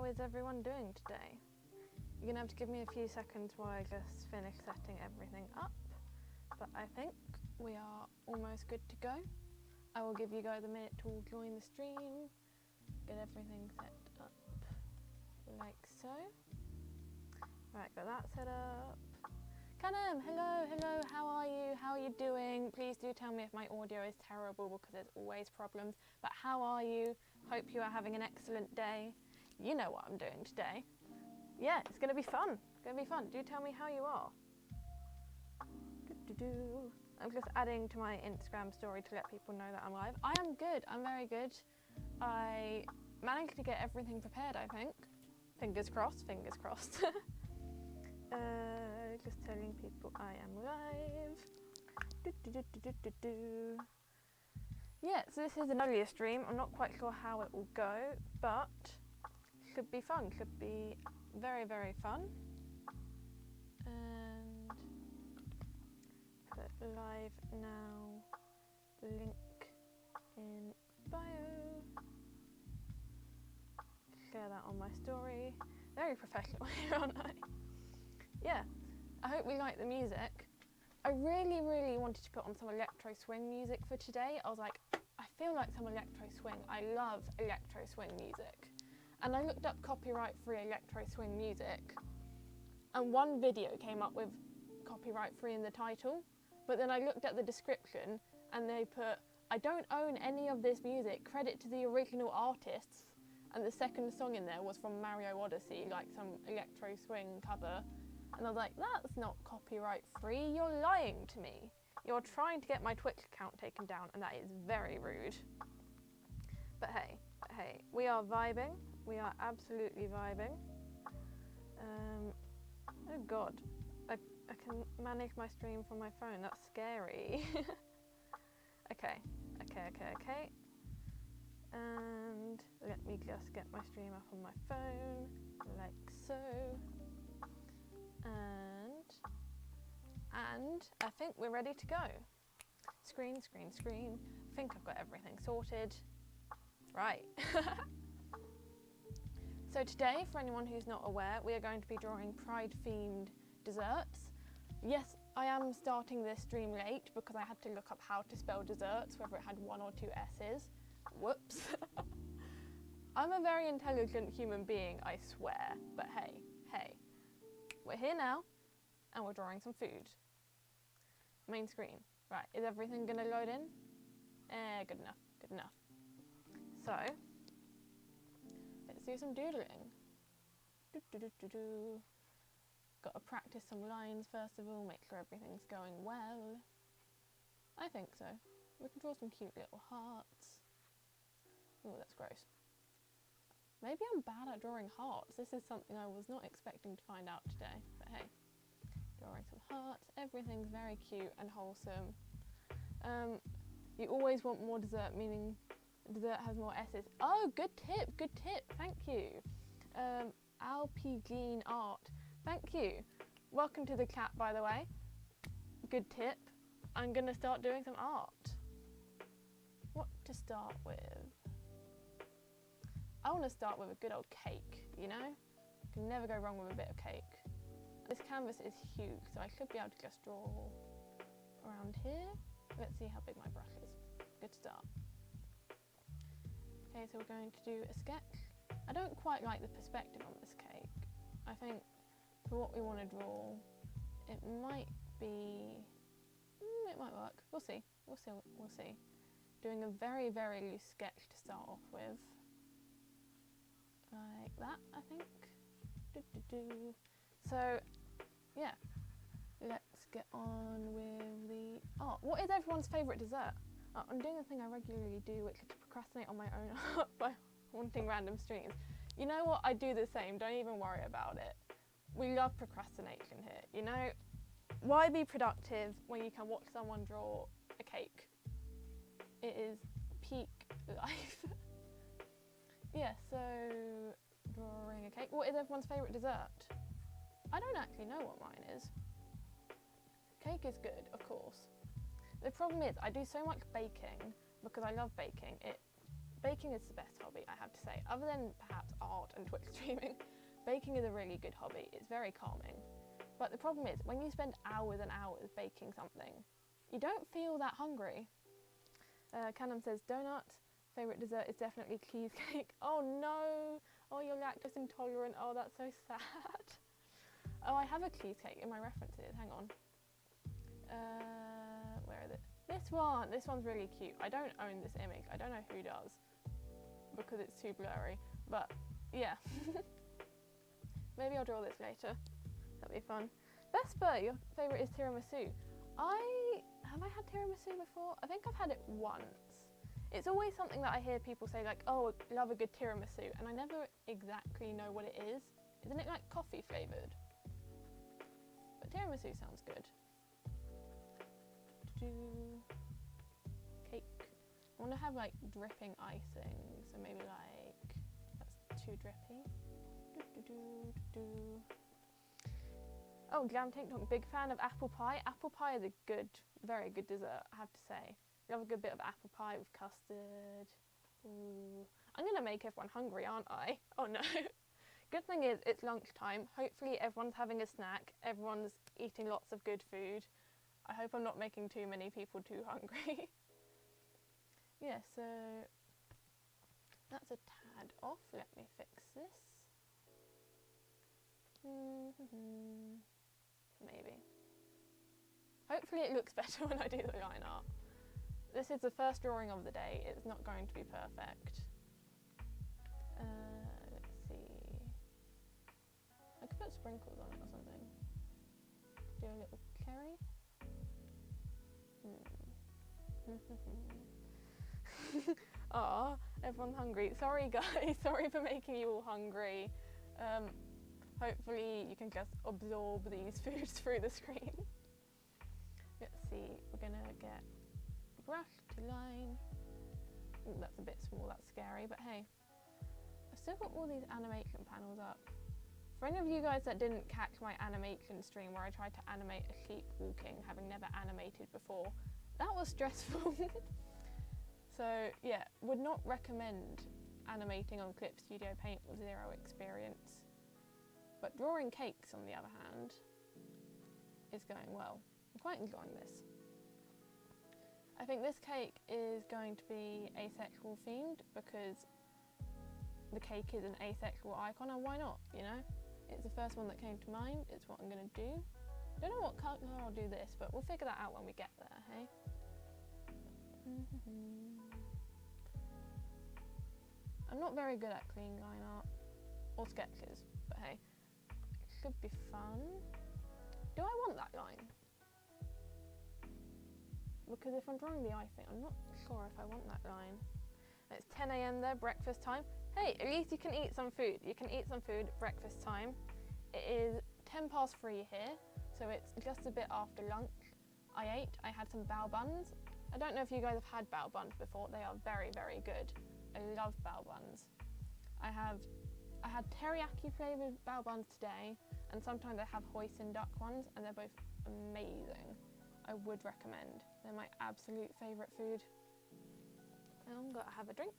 how is everyone doing today? You're gonna have to give me a few seconds while I just finish setting everything up, but I think we are almost good to go. I will give you guys a minute to join the stream, get everything set up like so. Right, got that set up. Kanem, hello, how are you? How are you doing? Please do tell me if my audio is terrible because there's always problems, but how are you? Hope you are having an excellent day. You know what I'm doing today. Yeah, it's gonna be fun. It's gonna be fun. Do tell me how you are. I'm just adding to my Instagram story to let people know that I'm live. I am good, I'm very good. I managed to get everything prepared, I think. Fingers crossed, fingers crossed. Just telling people I am live. Yeah, so this is an earlier stream. I'm not quite sure how it will go, but should be fun, should be very, very fun. And put live now, link in bio. Share that on my story. Very professional here, aren't I? Yeah, I hope we like the music. I really, really wanted to put on some electro swing music for today. I was like, I feel like some electro swing. I love electro swing music. And I looked up copyright-free electro swing music, and one video came up with copyright-free in the title, but then I looked at the description and they put, I don't own any of this music, credit to the original artists. And the second song in there was from Mario Odyssey, like some electro swing cover. And I was like, that's not copyright free, you're lying to me. You're trying to get my Twitch account taken down, and that is very rude. But hey, we are vibing. We are absolutely vibing. Oh God, I can manage my stream from my phone, that's scary. Okay. And let me just get my stream up on my phone, like so. And I think we're ready to go. Screen. I think I've got everything sorted. Right. So today, for anyone who's not aware, we are going to be drawing Pride-themed desserts. Yes, I am starting this stream late because I had to look up how to spell desserts, whether it had 1 or 2 S's. Whoops. I'm a very intelligent human being, I swear. But hey, we're here now, and we're drawing some food. Main screen. Right, is everything gonna load in? Good enough. So, let's do some doodling. Gotta practice some lines first of all, make sure everything's going well. I think so. We can draw some cute little hearts. Oh, that's gross. Maybe I'm bad at drawing hearts. This is something I was not expecting to find out today, but hey. Drawing some hearts, everything's very cute and wholesome. You always want more dessert, meaning dessert has more S's. Oh, good tip, thank you. Alpigene Art, thank you. Welcome to the chat, by the way. Good tip. I'm gonna start doing some art. What to start with? I want to start with a good old cake, you know? Can never go wrong with a bit of cake. This canvas is huge, so I should be able to just draw around here. Let's see how big my brush is. Good start. Okay, so we're going to do a sketch. I don't quite like the perspective on this cake. I think for what we want to draw, it might be, it might work. We'll see. Doing a very, very loose sketch to start off with. Like that, I think. So, yeah, let's get on with the art. What is everyone's favourite dessert? I'm doing the thing I regularly do, which is to procrastinate on my own art by wanting random streams. You know what? I do the same. Don't even worry about it. We love procrastination here. You know, why be productive when you can watch someone draw a cake? It is peak life. Yeah, so drawing a cake. What is everyone's favourite dessert? I don't actually know what mine is. Cake is good, of course. The problem is I do so much baking because I love baking. It baking is the best hobby, I have to say. Other than perhaps art and Twitch streaming, baking is a really good hobby. It's very calming. But the problem is, when you spend hours and hours baking something, you don't feel that hungry. Canham says, donut. Favourite dessert is definitely cheesecake. Oh no! Oh, you're lactose intolerant. Oh, that's so sad. Oh, I have a cheesecake in my references. Hang on. Where is it? This one. This one's really cute. I don't own this image. I don't know who does because it's too blurry. But yeah. Maybe I'll draw this later. That'd be fun. Vesper, your favourite is tiramisu. Have I had tiramisu before? I think I've had it once. It's always something that I hear people say like, oh, I love a good tiramisu, and I never exactly know what it is. Isn't it like coffee flavoured? But tiramisu sounds good. Cake. I want to have like dripping icing, so maybe like, that's too drippy. Oh, Glam TikTok, big fan of apple pie. Apple pie is a good, very good dessert, I have to say. Love a good bit of apple pie with custard. Ooh. I'm gonna make everyone hungry, aren't I? Oh no. Good thing is, it's lunchtime. Hopefully everyone's having a snack. Everyone's eating lots of good food. I hope I'm not making too many people too hungry. Yeah, so that's a tad off. Let me fix this. Maybe. Hopefully it looks better when I do the line art. This is the first drawing of the day. It's not going to be perfect. Let's see. I could put sprinkles on it or something. Do a little cherry. Aw, everyone's hungry. Sorry guys, sorry for making you all hungry. Hopefully you can just absorb these foods through the screen. Let's see, we're gonna get brush to line. Ooh, that's a bit small, that's scary, but hey. I've still got all these animation panels up. For any of you guys that didn't catch my animation stream where I tried to animate a sheep walking, having never animated before, that was stressful. So yeah, would not recommend animating on Clip Studio Paint with zero experience. But drawing cakes, on the other hand, is going well. I'm quite enjoying this. I think this cake is going to be asexual themed because the cake is an asexual icon, and why not, you know? It's the first one that came to mind, it's what I'm gonna do. Don't know what colour I'll do this, but we'll figure that out when we get there, hey? I'm not very good at clean line art, or sketches, but hey, it should be fun. Do I want that line? Because if I'm drawing the icing, I'm not sure if I want that line. It's 10 AM there, breakfast time. Hey, at least you can eat some food. You can eat some food at breakfast time. It is 3:10 here, so it's just a bit after lunch. I had some bao buns. I don't know if you guys have had bao buns before. They are very, very good. I love bao buns. I had teriyaki flavoured bao buns today, and sometimes I have hoisin duck ones, and they're both amazing. I would recommend. They're my absolute favourite food. And I'm gonna have a drink.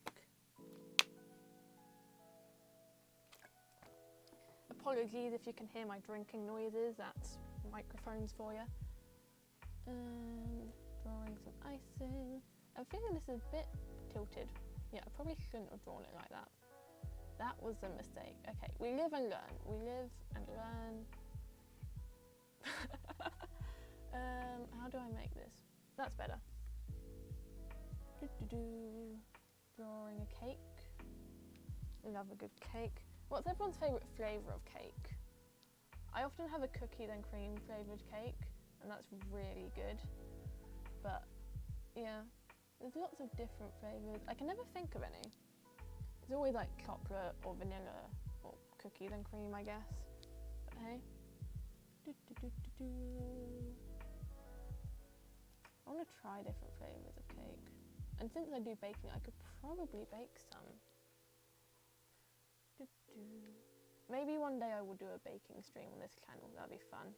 Apologies if you can hear my drinking noises, that's microphones for you. Drawing some icing. I'm feeling this is a bit tilted. Yeah, I probably shouldn't have drawn it like that. That was a mistake. Okay, we live and learn. We live and learn. How do I make this? That's better. Drawing a cake. Love a good cake. What's everyone's favourite flavour of cake? I often have a cookies and cream flavoured cake, and that's really good. But yeah, there's lots of different flavours. I can never think of any. It's always like chocolate or vanilla or cookies and cream, I guess. But hey. I want to try different flavours of cake. And since I do baking, I could probably bake some. Maybe one day I will do a baking stream on this channel, that'd be fun.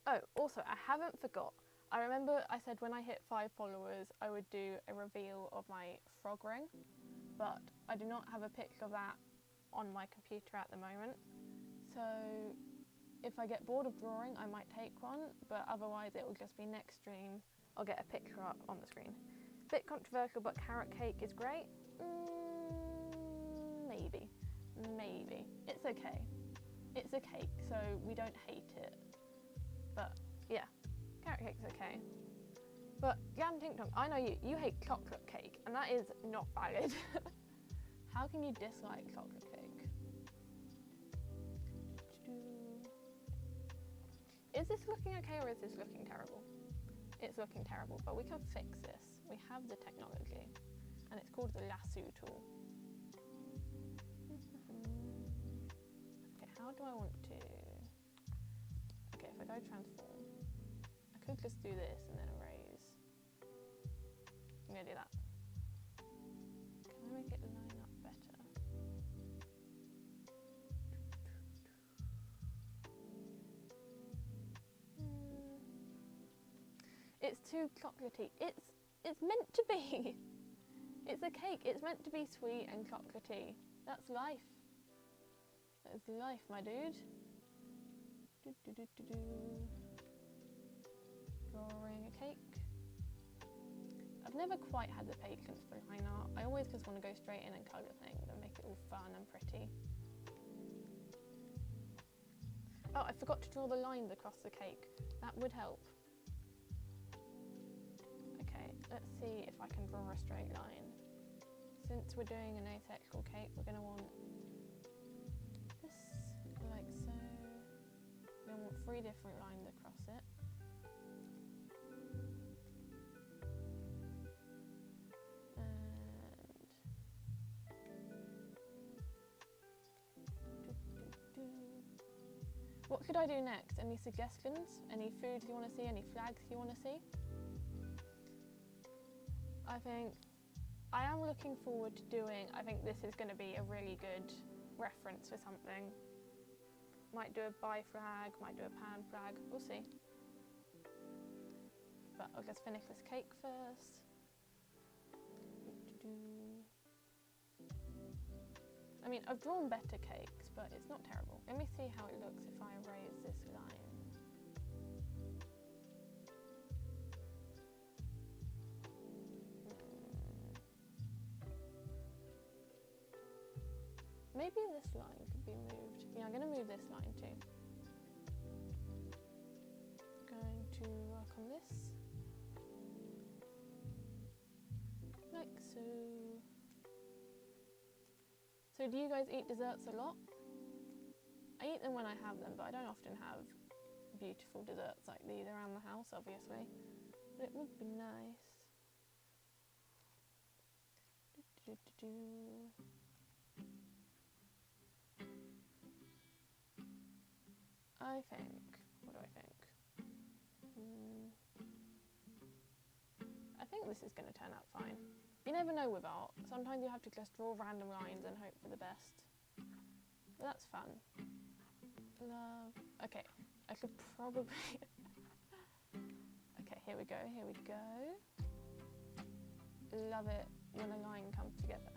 Oh, also, I haven't forgot. I remember I said when I hit 5 followers, I would do a reveal of my frog ring, but I do not have a picture of that on my computer at the moment. So if I get bored of drawing, I might take one, but otherwise it will just be next stream. I'll get a picture up on the screen. Bit controversial, but carrot cake is great. Maybe. It's okay. It's a cake, so we don't hate it. But yeah, carrot cake's okay. But Jam Ting Tong, I know you hate chocolate cake, and that is not valid. How can you dislike chocolate cake? Is this looking okay or is this looking terrible? It's looking terrible, but we can fix this. We have the technology, and it's called the lasso tool. Okay, how do I want to... Okay, if I go transform, I could just do this and then erase. I'm gonna do that. Can I make it line up better? It's too chocolatey. It's meant to be. It's a cake. It's meant to be sweet and chocolatey. That's life. That's life, my dude. Drawing a cake. I've never quite had the patience for line art. I always just want to go straight in and colour things and make it all fun and pretty. Oh, I forgot to draw the lines across the cake. That would help. Okay, let's see if I can draw a straight line. Since we're doing an asexual cake, we're going to want this like so. We're going to want 3 different lines across it. What could I do next? Any suggestions? Any foods you want to see? Any flags you want to see? I think I am looking forward to doing, I think this is going to be a really good reference for something. Might do a bi flag, might do a pan flag, we'll see. But I'll just finish this cake first. I mean, I've drawn better cakes, but it's not terrible. Let me see how it looks if I erase this line. Maybe this line could be moved. Yeah, I'm going to move this line too. Going to work on this. Like so. So do you guys eat desserts a lot? I eat them when I have them, but I don't often have beautiful desserts like these around the house, obviously. But it would be nice. I think, what do I think? I think this is going to turn out fine. You never know with art. Sometimes you have to just draw random lines and hope for the best. But that's fun. Love. Okay, I could probably... Okay, here we go, here we go. Love it when a line comes together.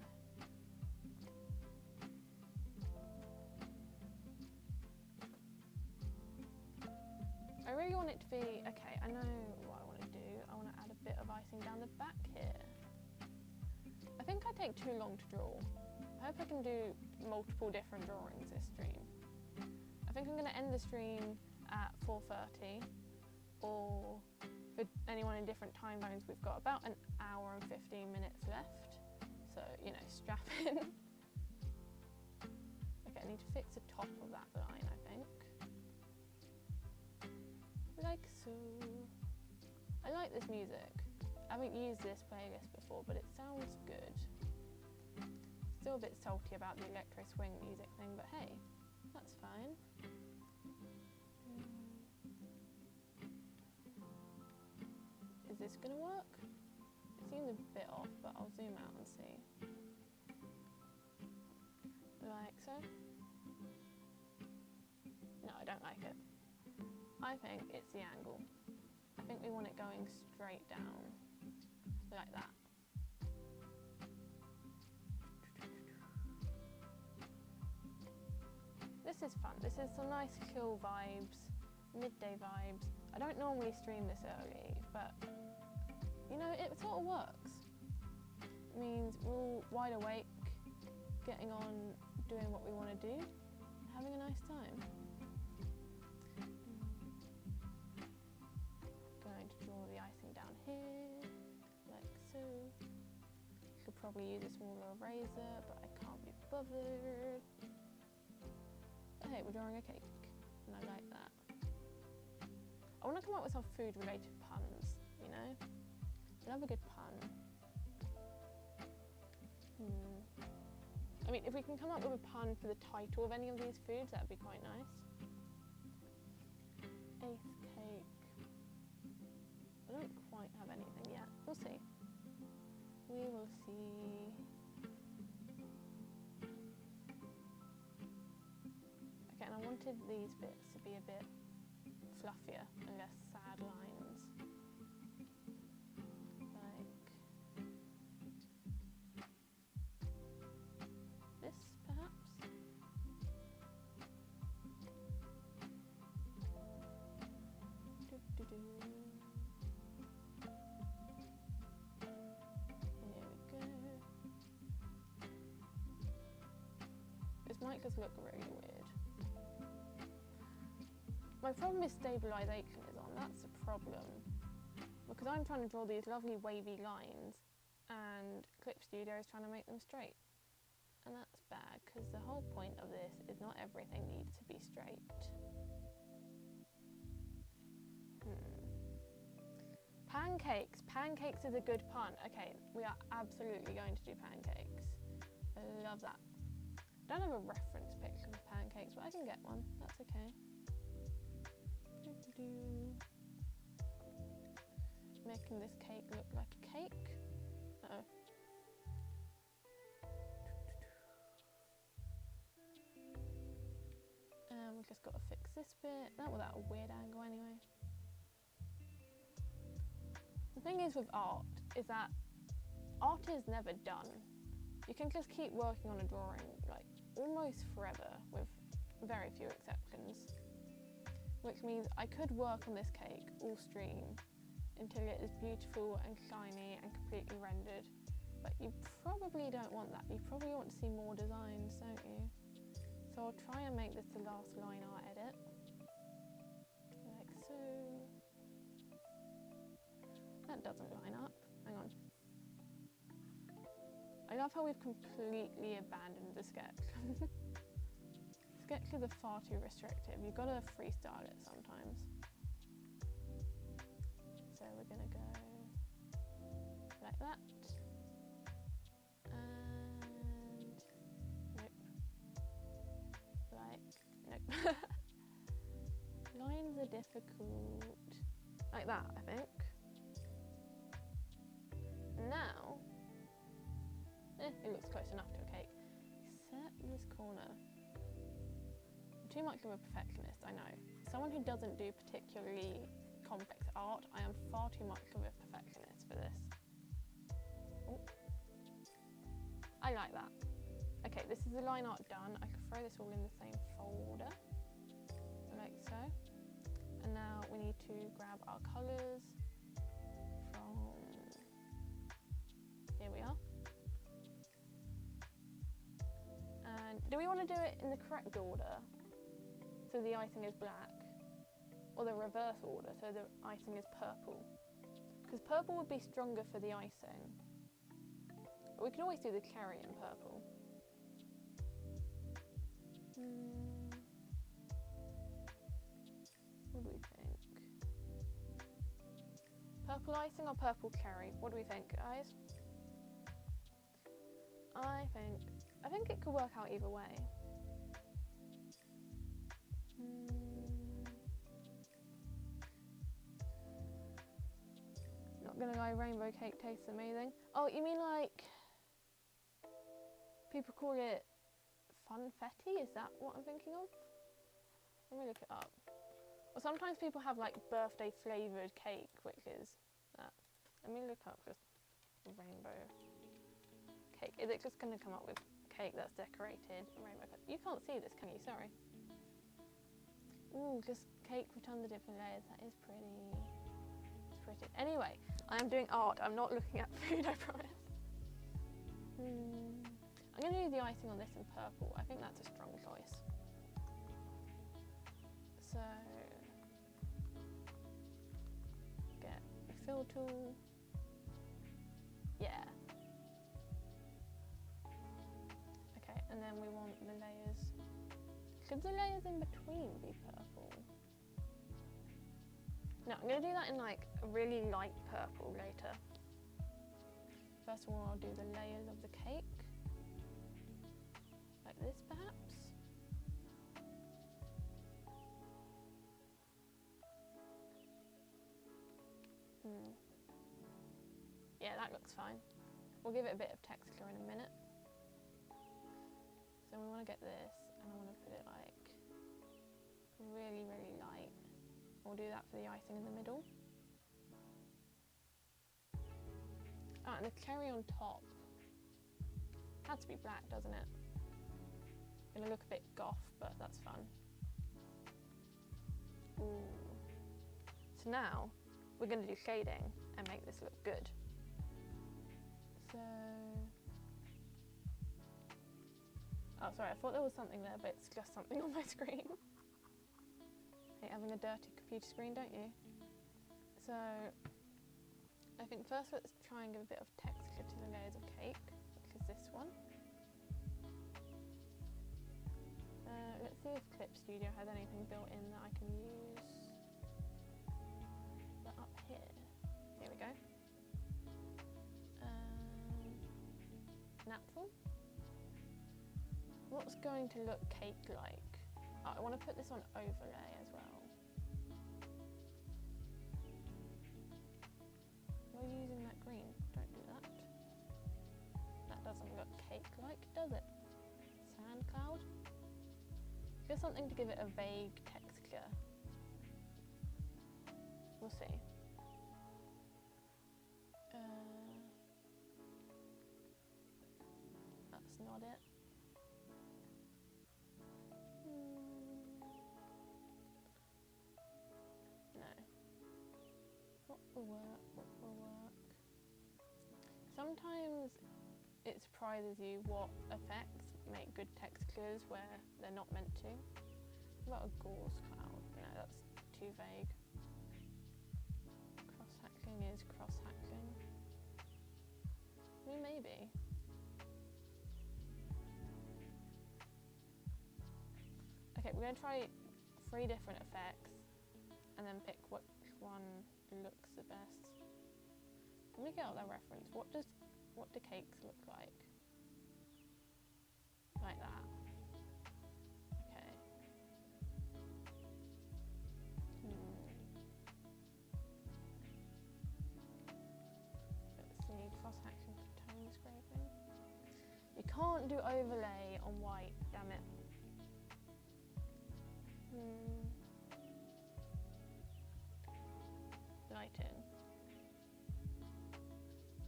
I really want it to be... Okay, I know what I want to do. I want to add a bit of icing down the back here. I think I take too long to draw. I hope I can do multiple different drawings this stream. I think I'm going to end the stream at 4:30, or for anyone in different time zones, we've got about an hour and 15 minutes left. So, you know, strap in. Okay, I need to fix the top of that line, I think. Like so. I like this music. I haven't used this playlist before, but it sounds good. Still a bit salty about the electro swing music thing, but hey, that's fine. Is this gonna work? It seems a bit off, but I'll zoom out and see. Like so. No, I don't like it. I think it's the angle. I think we want it going straight down, like that. This is fun. This is some nice chill vibes, midday vibes. I don't normally stream this early, but you know, it sort of works. It means we're all wide awake, getting on, doing what we want to do, having a nice time. Going to draw the icing down here, like so. Could probably use a smaller eraser, but I can't be bothered. But hey, we're drawing a cake, and I like that. I want to come up with some food-related puns, you know? I love a good pun. I mean, if we can come up with a pun for the title of any of these foods, that'd be quite nice. Ace cake. I don't quite have anything yet. We'll see. We will see. Okay, and I wanted these bits to be a bit fluffier and less sad lines. Like this, perhaps? Doo-doo-doo. Here we go. This might just look really weird. My problem is stabilisation is on, that's the problem. Because I'm trying to draw these lovely wavy lines and Clip Studio is trying to make them straight. And that's bad, because the whole point of this is not everything needs to be straight. Pancakes. Pancakes is a good pun. Okay, we are absolutely going to do pancakes. I love that. I don't have a reference picture of pancakes, but I can get one. That's okay. Making this cake look like a cake. Uh-oh. We've just got to fix this bit. That was at a weird angle anyway. The thing is with art is that art is never done. You can just keep working on a drawing like almost forever with very few exceptions. Which means I could work on this cake all stream until it is beautiful and shiny and completely rendered. But you probably don't want that. You probably want to see more designs, don't you? So I'll try and make this the last line art edit. Like so. That doesn't line up. Hang on. I love how we've completely abandoned the sketch. Sketches are far too restrictive. You've got to freestyle it sometimes. So we're going to go like that. And nope. Like, nope. Lines are difficult. Like that, I think. Now, it looks close enough to a cake. Except this corner. Too much of a perfectionist, I know. Someone who doesn't do particularly complex art, I am far too much of a perfectionist for this. Ooh. I like that. Okay, this is the line art done. I can throw this all in the same folder, like so. And now we need to grab our colours from, here we are. And do we want to do it in the correct order? So the icing is black, or the reverse order, so the icing is purple. Because purple would be stronger for the icing. But we can always do the cherry in purple. What do we think? Purple icing or purple cherry? What do we think, guys? I think it could work out either way. Not gonna lie, rainbow cake tastes amazing. Oh, you mean like people call it funfetti? Is that what I'm thinking of? Let me look it up. Or sometimes people have like birthday flavoured cake, which is that. Let me look up just rainbow cake. Is it just going to come up with cake that's decorated rainbow colour? You can't see this, can you? Sorry. Ooh, just cake with tons of different layers. That is pretty. It's pretty. Anyway, I am doing art. I'm not looking at food, I promise. I'm going to do the icing on this in purple. I think that's a strong choice. So, get a fill tool. Yeah. Okay, and then we want the layers. Should the layers in between be purple? No, I'm going to do that in like a really light purple later. First of all, I'll do the layers of the cake. Like this, perhaps? Yeah, that looks fine. We'll give it a bit of texture in a minute. So we want to get this, and I want to put it like really, really light. We'll do that for the icing in the middle. Oh, and the cherry on top. Had to be black, doesn't it? Gonna look a bit goth, but that's fun. Ooh. So now we're gonna do shading and make this look good. So, oh sorry, I thought there was something there, but it's just something on my screen. Hate having a dirty computer screen, don't you? So, I think first let's try and give a bit of texture to the layers of cake, which is this one. Let's see if Clip Studio has anything built in that I can use. But up here, here we go. Natural. What's going to look cake-like? Oh, I want to put this on overlay as well. Why are you using that green? Don't do that. That doesn't look cake-like, does it? Sand cloud? Just something to give it a vague texture. We'll see. That's not it. No. What will work? What will work? Sometimes it surprises you what effects make good textures where they're not meant to. What about a gauze cloud? No, that's too vague. Cross-hatching is cross-hatching. I mean, maybe. Okay, we're going to try 3 different effects and then pick which one looks the best. Let me get out that reference. What do cakes look like? Like that. Okay. Let's see, cross-hatching for tone scraping. You can't do overlay on white, damn it. Lighting.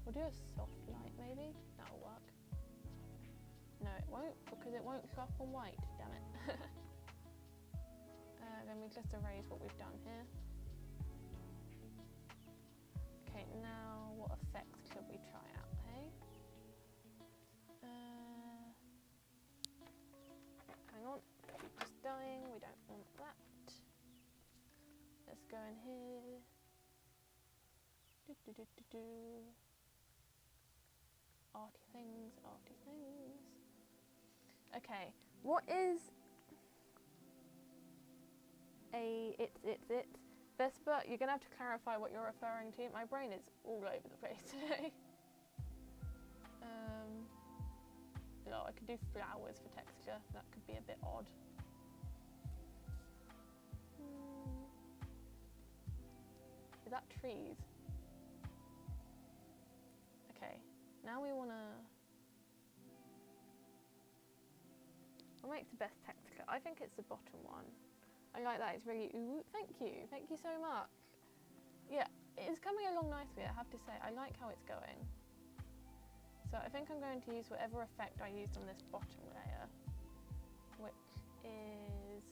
We'll do a soft light maybe, that'll work. No, it won't, because it won't show up on white, damn it. Then we just erase what we've done here. Okay, now what effects should we try out, hey? Hang on, it's dying, we don't want that. Let's go in here. Arty things, arty things. Okay, what is it's Vesper, you're gonna have to clarify what you're referring to. My brain is all over the place today. Oh, I could do flowers for texture. That could be a bit odd. Is that trees? Okay, now we wanna... What makes the best texture? I think it's the bottom one. I like that, it's really ooh, thank you so much. Yeah, it's coming along nicely, I have to say. I like how it's going. So I think I'm going to use whatever effect I used on this bottom layer, which is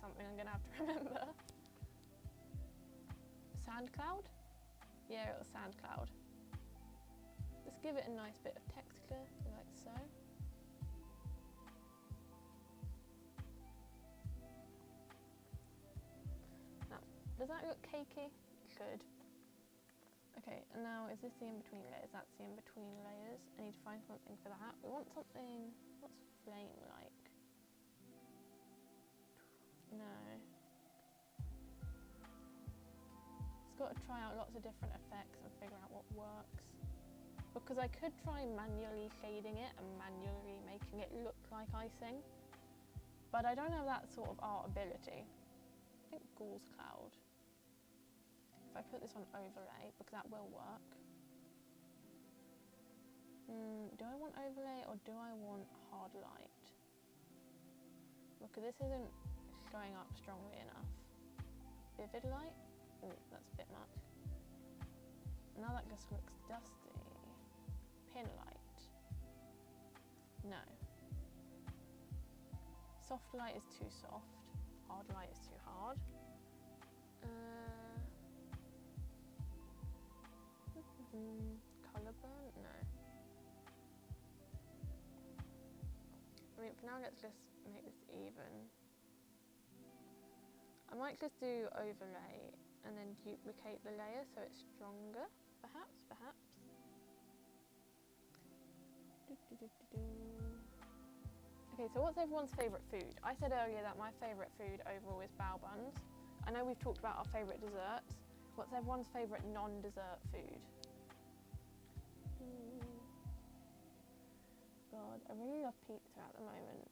something I'm going to have to remember. Sand cloud? Yeah, it was sand cloud. Just give it a nice bit of texture, like so. Now, does that look cakey? Good. Okay, and now is this the in-between layers? That's the in-between layers. I need to find something for that. We want something, what's flame like? No. It's got to try out lots of different effects and figure out what works. Because I could try manually shading it and manually making it look like icing, but I don't have that sort of art ability. I think Gauze Cloud. If I put this on overlay, because that will work. Do I want overlay or do I want hard light? Because this isn't showing up strongly enough. Vivid light? Ooh, that's a bit much. Now that just looks dusty. Pin light. No. Soft light is too soft. Hard light is too hard. Colour burn? No. I mean, for now, let's just make this even. I might just do overlay and then duplicate the layer so it's stronger. Perhaps. Okay, so what's everyone's favourite food? I said earlier that my favourite food overall is bao buns. I know we've talked about our favourite desserts. What's everyone's favourite non-dessert food? God, I really love pizza at the moment.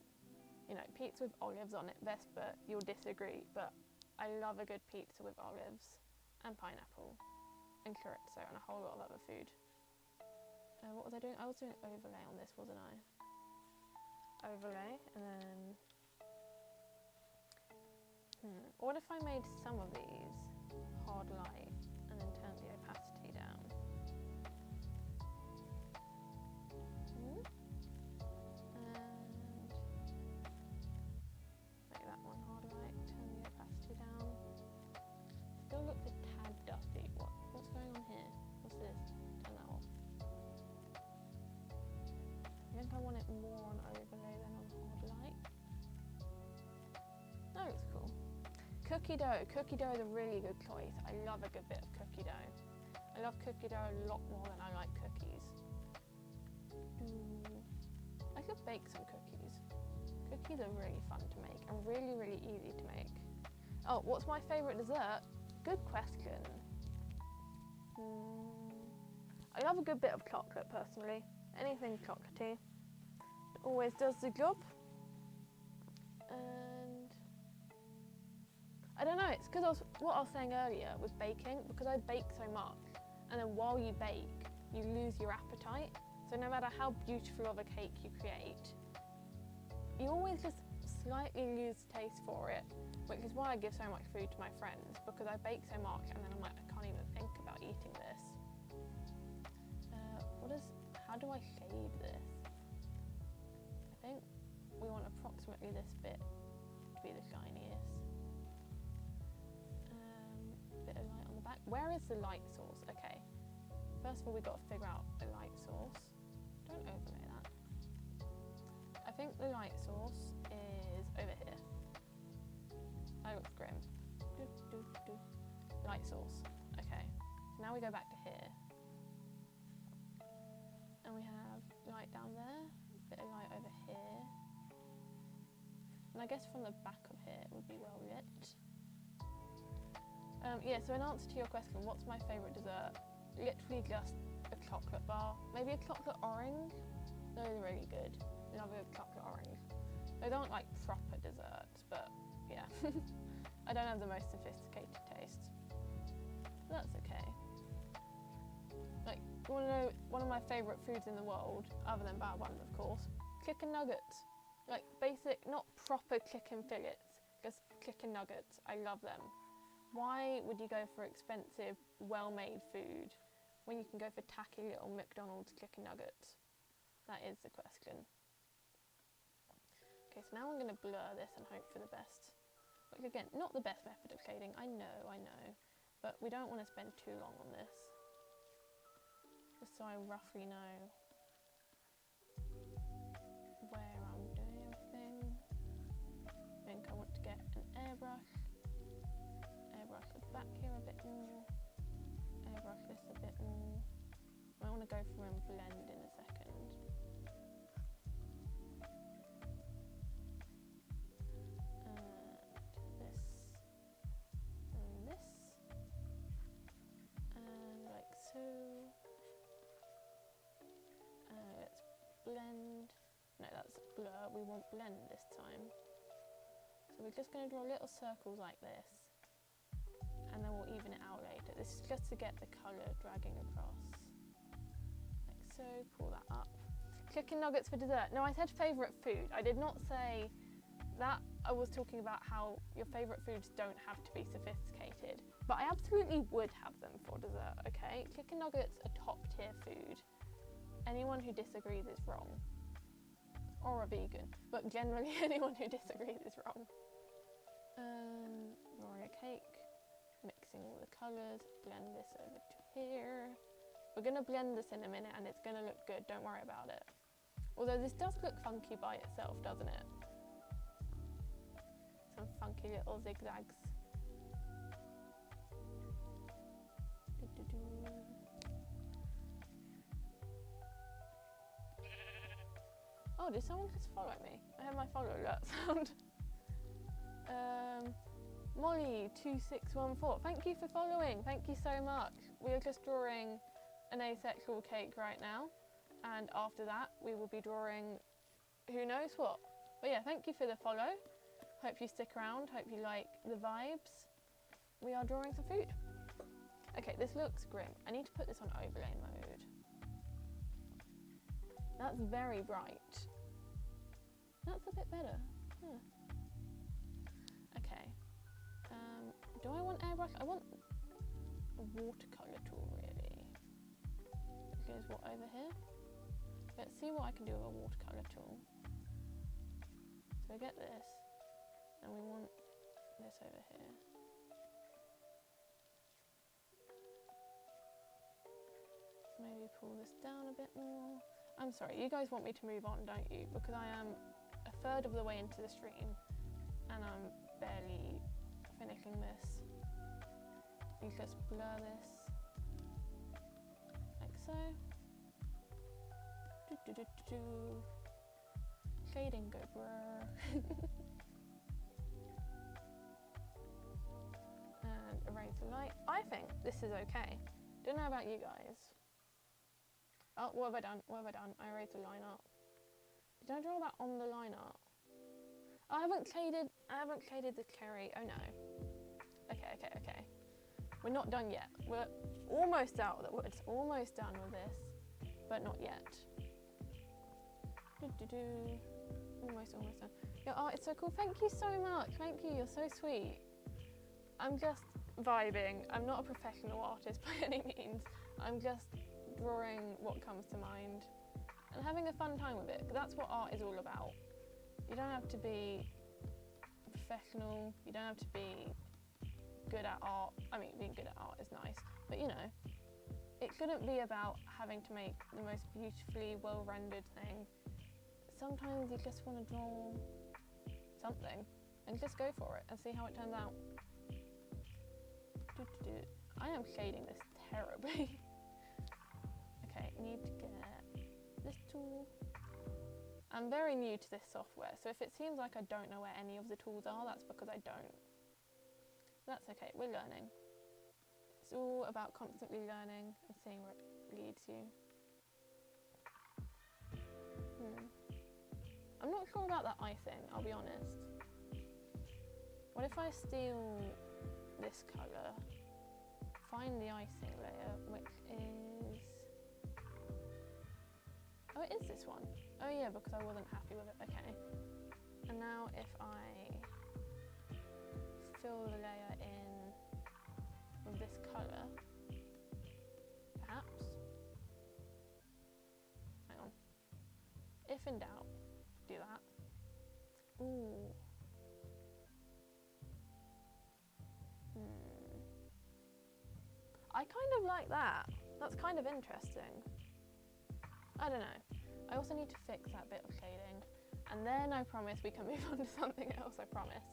You know, pizza with olives on it. Vesper, you'll disagree, but I love a good pizza with olives and pineapple and chorizo and a whole lot of other food. What was I doing? I was doing overlay on this, wasn't I? Overlay, and then... What if I made some of these hard light and then turned the opacity down? And make that one hard light, turn the opacity down. Still looks a tad dusty. What's going on here? What's this? Turn that off. I think I want it more on overlay than on hard light. That looks cool. Cookie dough. Cookie dough is a really good choice. I love a good bit of cookie dough. I love cookie dough a lot more than I like cookies. I could bake some cookies. Cookies are really fun to make and really, really easy to make. Oh, what's my favourite dessert? Good question. I love a good bit of chocolate personally. Anything chocolatey. It always does the job. And I don't know, it's because what I was saying earlier with baking, because I bake so much, and then while you bake, you lose your appetite. So no matter how beautiful of a cake you create, you always just slightly lose taste for it, which is why I give so much food to my friends, because I bake so much and then I'm like, I can't even think about eating this. How do I shade this? I think we want approximately this bit to be the shiniest. Bit of light on the back. Where is the light source? Okay. First of all, we've got to figure out the light source. Don't overlay that. I think the light source is over here. That looks grim. Light source. Okay. So now we go back to here. And we have light down there, a bit of light over here. And I guess from the back of here it would be well lit. Yeah, so in answer to your question, what's my favourite dessert? Literally just a chocolate bar. Maybe a chocolate orange. Those are really good. Love a chocolate orange. They don't like proper desserts, but yeah. I don't have the most sophisticated taste. That's okay. Like, you want to know one of my favourite foods in the world, other than bao buns of course? Chicken nuggets. Like basic, not proper chicken fillets, Just chicken nuggets, I love them. Why would you go for expensive, well-made food when you can go for tacky little McDonald's chicken nuggets? That is the question. Okay, so now I'm going to blur this and hope for the best. Which again, not the best method of shading, I know. But we don't want to spend too long on this. Just so I roughly know where I'm doing everything. I think I want to get an airbrush. Airbrush the back here a bit more. Airbrush this a bit more. I want to go through and blend in a second. Blend. No, that's blur. We want blend this time. So we're just going to draw little circles like this, and then we'll even it out later. This is just to get the colour dragging across. Like so. Pull that up. Chicken nuggets for dessert. No, I said favourite food. I did not say that. I was talking about how your favourite foods don't have to be sophisticated, but I absolutely would have them for dessert, okay? Chicken nuggets are top tier food. Anyone who disagrees is wrong. Or a vegan, but generally anyone who disagrees is wrong. Drawing a cake, mixing all the colours, blend this over to here. We're gonna blend this in a minute and it's gonna look good, don't worry about it. Although this does look funky by itself, doesn't it? Some funky little zigzags. Oh, did someone just follow me? I have my follow alert sound. Molly2614, thank you for following. Thank you so much. We are just drawing an asexual cake right now. And after that, we will be drawing who knows what. But yeah, thank you for the follow. Hope you stick around. Hope you like the vibes. We are drawing some food. Okay, this looks grim. I need to put this on overlay mode. That's very bright. That's a bit better. Huh. Okay. Do I want airbrush? I want a watercolour tool, really. It goes what over here? Let's see what I can do with a watercolour tool. So we get this, and we want this over here. Maybe pull this down a bit more. I'm sorry, you guys want me to move on, don't you? Because I am a third of the way into the stream and I'm barely finishing this. You just blur this like so. Shading, go blur. And erase the light. I think this is okay. Don't know about you guys. Oh, what have I done? What have I done? I erased the line art. Did I draw that on the line art? Oh, I haven't shaded the cherry. Oh no. Okay. We're not done yet. We're almost out of the woods. Almost done with this, but not yet. Almost done. Your art is so cool. Thank you so much. Thank you. You're so sweet. I'm just vibing. I'm not a professional artist by any means. I'm just drawing what comes to mind and having a fun time with it, because that's what art is all about. You don't have to be professional, you don't have to be good at art. I mean, being good at art is nice, but you know, it shouldn't be about having to make the most beautifully well-rendered thing. Sometimes you just want to draw something and just go for it and see how it turns out. I am shading this terribly. Okay, need to get this tool. I'm very new to this software, so if it seems like I don't know where any of the tools are, that's because I don't. That's okay, we're learning. It's all about constantly learning and seeing where it leads you. I'm not sure about that icing, I'll be honest. What if I steal this colour, find the icing layer, which is... Oh, it is this one. Oh yeah, because I wasn't happy with it. Okay. And now if I another layer in with this colour, perhaps. Hang on. If in doubt, do that. Ooh. I kind of like that. That's kind of interesting. I don't know. I also need to fix that bit of shading. And then I promise we can move on to something else, I promise.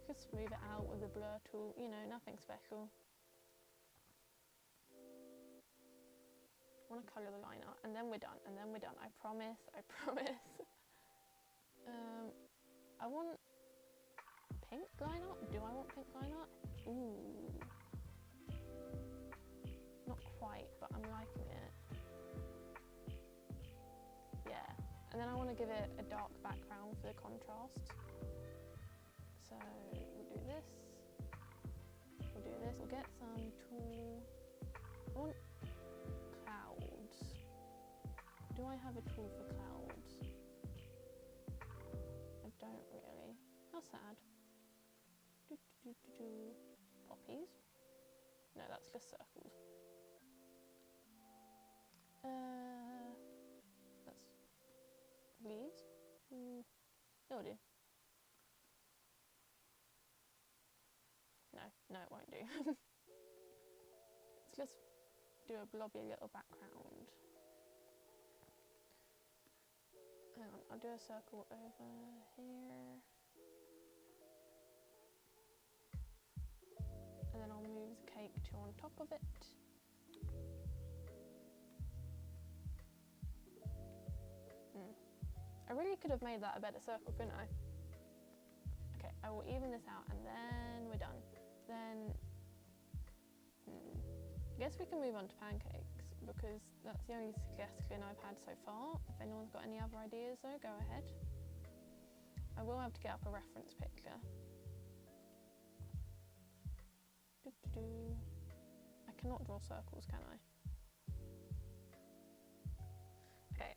Just smooth it out with the blur tool, you know, nothing special. I want to colour the line out, and then we're done, and then we're done. I promise, I promise. I want pink line art? Do I want pink line art? Ooh. Not quite, but I'm liking it. Yeah. And then I want to give it a dark background for the contrast. So we'll do this. We'll do this. We'll get some tool. I want clouds. Do I have a tool for clouds? I don't really. How sad. Poppies? No, that's just circles. That's leaves? It'll do. No, it won't do. Let's just do a blobby little background. Hang on, I'll do a circle over here. And then I'll move the cake to on top of it. I really could have made that a better circle, couldn't I? Okay, I will even this out and then we're done. Then, I guess we can move on to pancakes because that's the only suggestion I've had so far. If anyone's got any other ideas though, go ahead. I will have to get up a reference picture. I cannot draw circles, can I?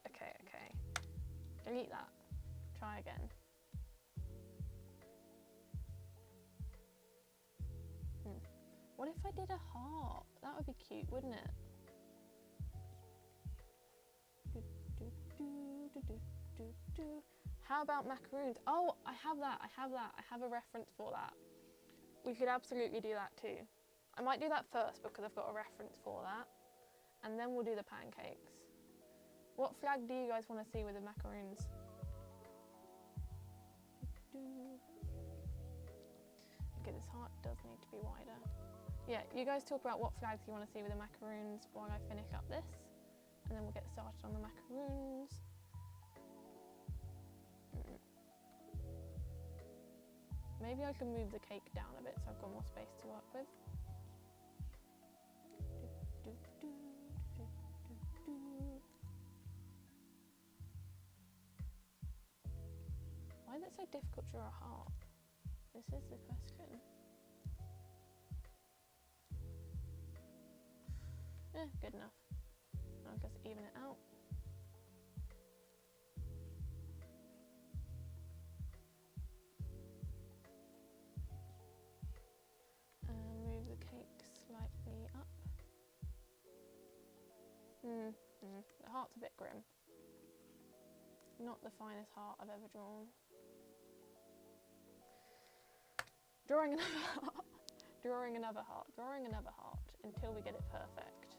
Okay. Delete that. Try again. What if I did a heart? That would be cute, wouldn't it? How about macaroons? Oh, I have that. I have a reference for that. We could absolutely do that too. I might do that first because I've got a reference for that. And then we'll do the pancakes. What flag do you guys want to see with the macaroons? Okay, this heart does need to be wider. Yeah, you guys talk about what flags you want to see with the macaroons while I finish up this. And then we'll get started on the macaroons. Maybe I can move the cake down a bit so I've got more space to work with. Why is it so difficult to draw a heart? This is the question. Good enough. I'll just even it out. And move the cake slightly up. The heart's a bit grim. Not the finest heart I've ever drawn. Drawing another heart. Drawing another heart. Drawing another heart until we get it perfect.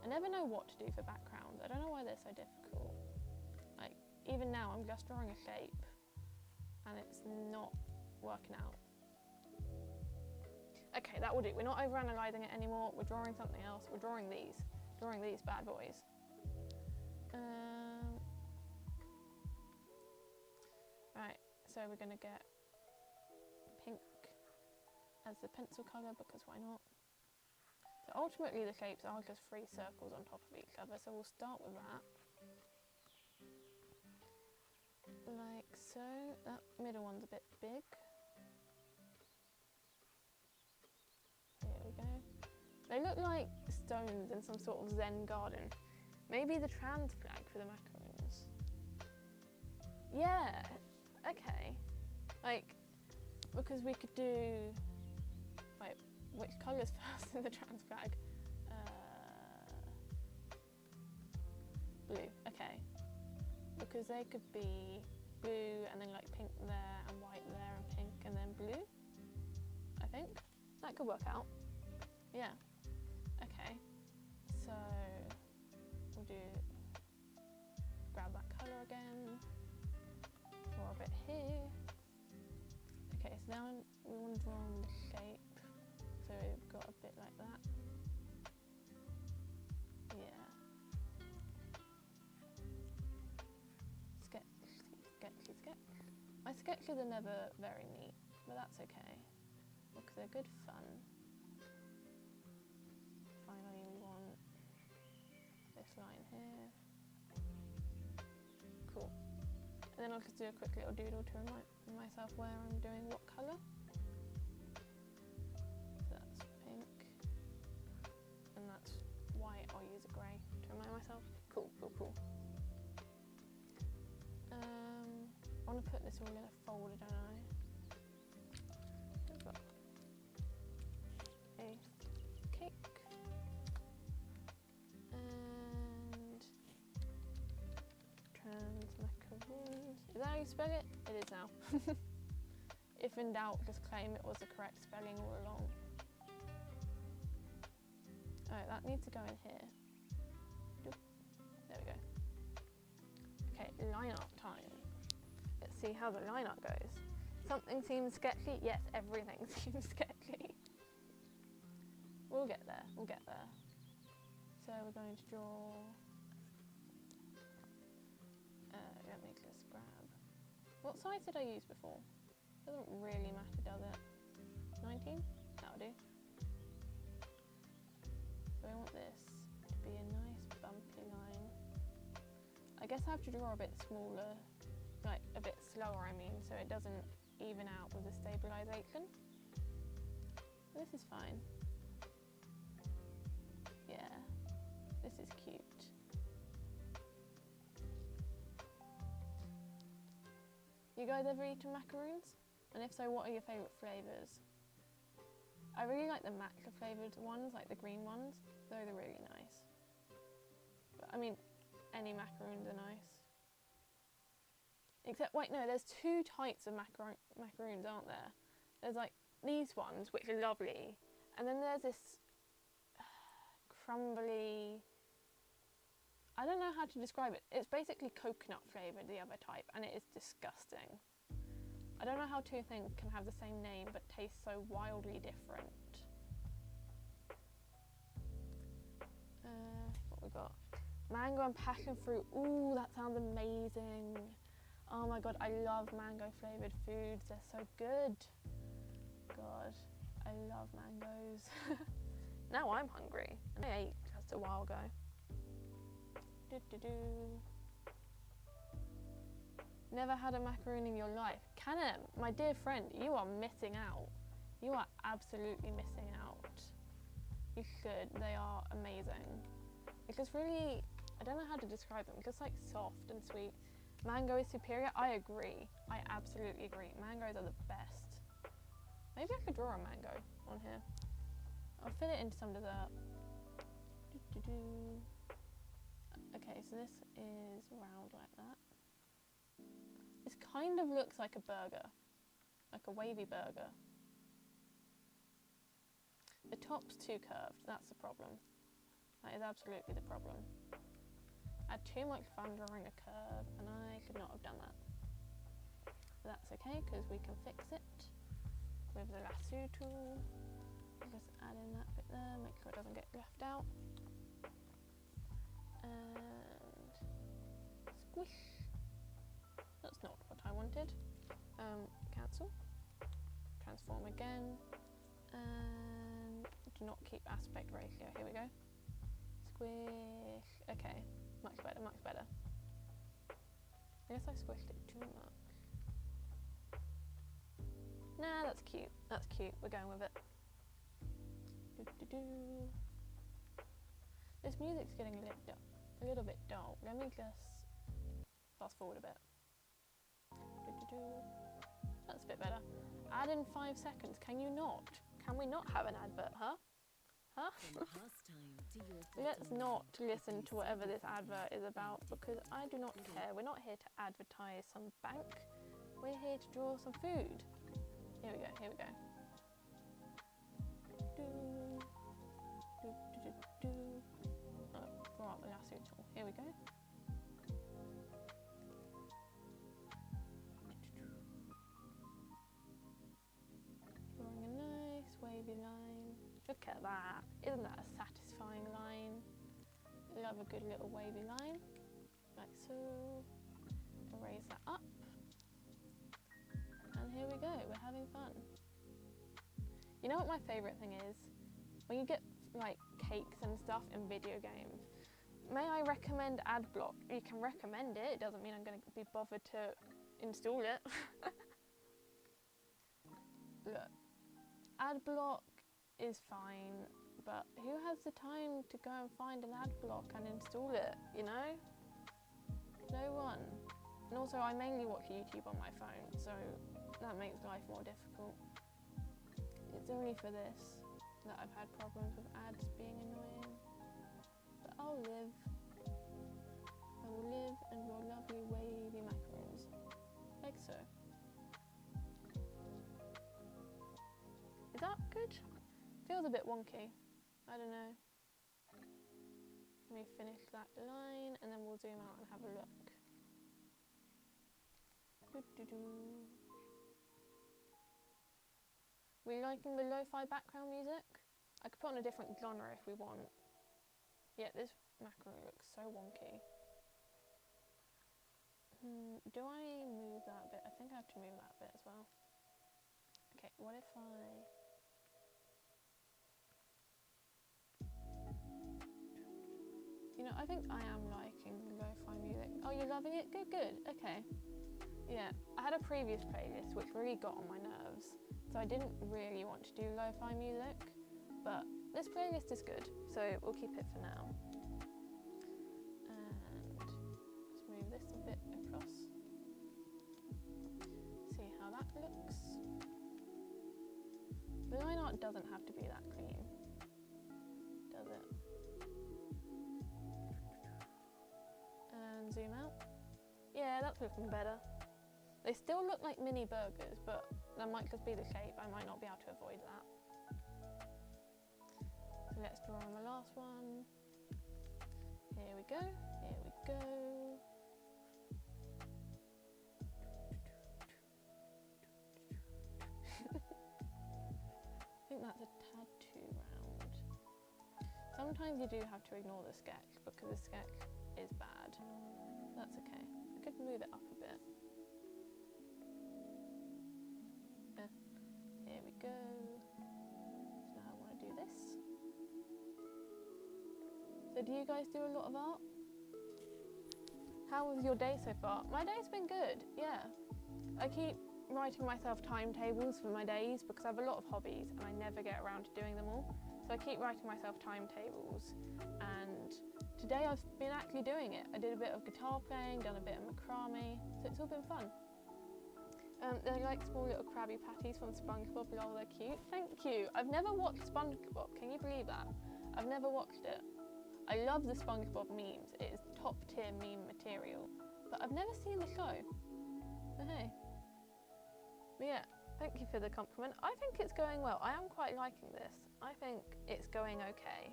I never know what to do for backgrounds. I don't know why they're so difficult. Like, even now I'm just drawing a shape and it's not working out. Okay, that will do. We're not overanalyzing it anymore. We're drawing something else. We're drawing these bad boys. Right, so we're gonna get pink as the pencil colour because why not? So ultimately the shapes are just 3 circles on top of each other, so we'll start with that. Like so. That middle one's a bit big. Here we go. They look like stones in some sort of Zen garden. Maybe the trans flag for the macaroons. Yeah, okay. Like, because we could do, wait, which colour's first in the trans flag? Blue, okay. Because they could be blue and then like pink there and white there and pink and then blue, I think. That could work out. Yeah, okay. So we'll do, grab that colour again, draw a bit here. Okay, so now we want to draw on the shape. So we've got a bit like that. Yeah. Sketchy sketch. My sketches are never very neat, but that's okay, because they're good fun. Finally we want this line here. Cool. And then I'll just do a quick little doodle to remind myself where I'm doing what colour. So that's pink. And that's white. I'll use a grey to remind myself. Cool, cool, cool. I want to put this all in a folder, don't I? I've got a cake and trans macaroons. Is that how you spell it? It is now. If in doubt, just claim it was the correct spelling all along. Oh, that needs to go in here. Doop. There we go. Okay, line art time. Let's see how the line art goes. Something seems sketchy? Yes, everything seems sketchy. We'll get there, we'll get there. So we're going to draw, let me just grab, what size did I use before? Doesn't really matter, does it? 19? That'll do. So I want this to be a nice bumpy line. I guess I have to draw a bit smaller, like a bit slower I mean, so it doesn't even out with the stabilisation. This is fine. Yeah, this is cute. You guys ever eaten macaroons? And if so, what are your favourite flavours? I really like the matcha flavoured ones, like the green ones. Those are really nice. But, I mean, any macaroons are nice. Except, wait, no, there's two types of macaroons, aren't there? There's like these ones, which are lovely. And then there's this crumbly, I don't know how to describe it. It's basically coconut flavoured, the other type, and it is disgusting. I don't know how two things can have the same name but taste so wildly different. What we got? Mango and passion fruit. Ooh, that sounds amazing. Oh my god, I love mango flavoured foods. They're so good. God, I love mangoes. Now I'm hungry. And I ate just a while ago. Never had a macaroon in your life. Canem, my dear friend, you are missing out. You are absolutely missing out. You should. They are amazing. It's just really, I don't know how to describe them. It's just like soft and sweet. Mango is superior. I agree. I absolutely agree. Mangoes are the best. Maybe I could draw a mango on here. I'll fit it into some dessert. Okay, so this is round like that. This kind of looks like a burger, like a wavy burger. The top's too curved, that's the problem. That is absolutely the problem. I had too much fun drawing a curve and I could not have done that. But that's okay, because we can fix it with the lasso tool. Just add in that bit there, make sure it doesn't get left out. And squish. That's not what I wanted. Cancel. Transform again. And do not keep aspect ratio. Here we go. Squish. Okay, much better, much better. I guess I squished it too much. Nah, that's cute. That's cute. We're going with it. This music's getting a a little bit dull. Let me just fast forward a bit. That's a bit better. Add in 5 seconds. Can you not? Can we not have an advert, huh? Huh? Let's not listen to whatever this advert is about, because I do not care. We're not here to advertise some bank. We're here to draw some food. Here we go, here we go. Oh, draw out the lasso tool. Here we go. Drawing a nice wavy line. Look at that. Isn't that a satisfying line? Love a good little wavy line. Like so. Erase that up. And here we go. We're having fun. You know what my favourite thing is? When you get like cakes and stuff in video games. May I recommend Adblock? You can recommend it. It doesn't mean I'm going to be bothered to install it. Look. Adblock is fine, but who has the time to go and find an adblock and install it, you know? No one. And also I mainly watch YouTube on my phone, so that makes life more difficult. It's only for this that I've had problems with ads being annoying. But I'll live. I will live and draw lovely wavy macarons. Like so. Is that good? Feels a bit wonky. I don't know. Let me finish that line and then we'll zoom out and have a look. We liking the lo-fi background music? I could put on a different genre if we want. Yeah, this macaron looks so wonky. Do I move that bit? I think I have to move that bit as well. Okay, what if I... You know, I think I am liking lo-fi music. Oh, you're loving it? Good, good. Okay. Yeah, I had a previous playlist which really got on my nerves, so I didn't really want to do lo-fi music, but this playlist is good, so we'll keep it for now. And let's move this a bit across. See how that looks. The line art doesn't have to be that clean, does it? And zoom out. Yeah, that's looking better. They still look like mini burgers, but that might just be the shape. I might not be able to avoid that. So let's draw on the last one. Here we go, here we go. I think that's a tad too round. Sometimes you do have to ignore the sketch because the sketch is bad. That's okay. I could move it up a bit. Here we go. So now I want to do this. So do you guys do a lot of art? How was your day so far? My day's been good, yeah. I keep writing myself timetables for my days because I have a lot of hobbies and I never get around to doing them all. So I keep writing myself timetables, and today I've been actually doing it. I did a bit of guitar playing, done a bit of macrame, so it's all been fun. They're like small little Krabby Patties from SpongeBob, lol, they're cute. Thank you. I've never watched SpongeBob, can you believe that? I've never watched it. I love the SpongeBob memes, it is top tier meme material, but I've never seen the show. So hey. But yeah, thank you for the compliment. I think it's going well. I am quite liking this. I think it's going okay.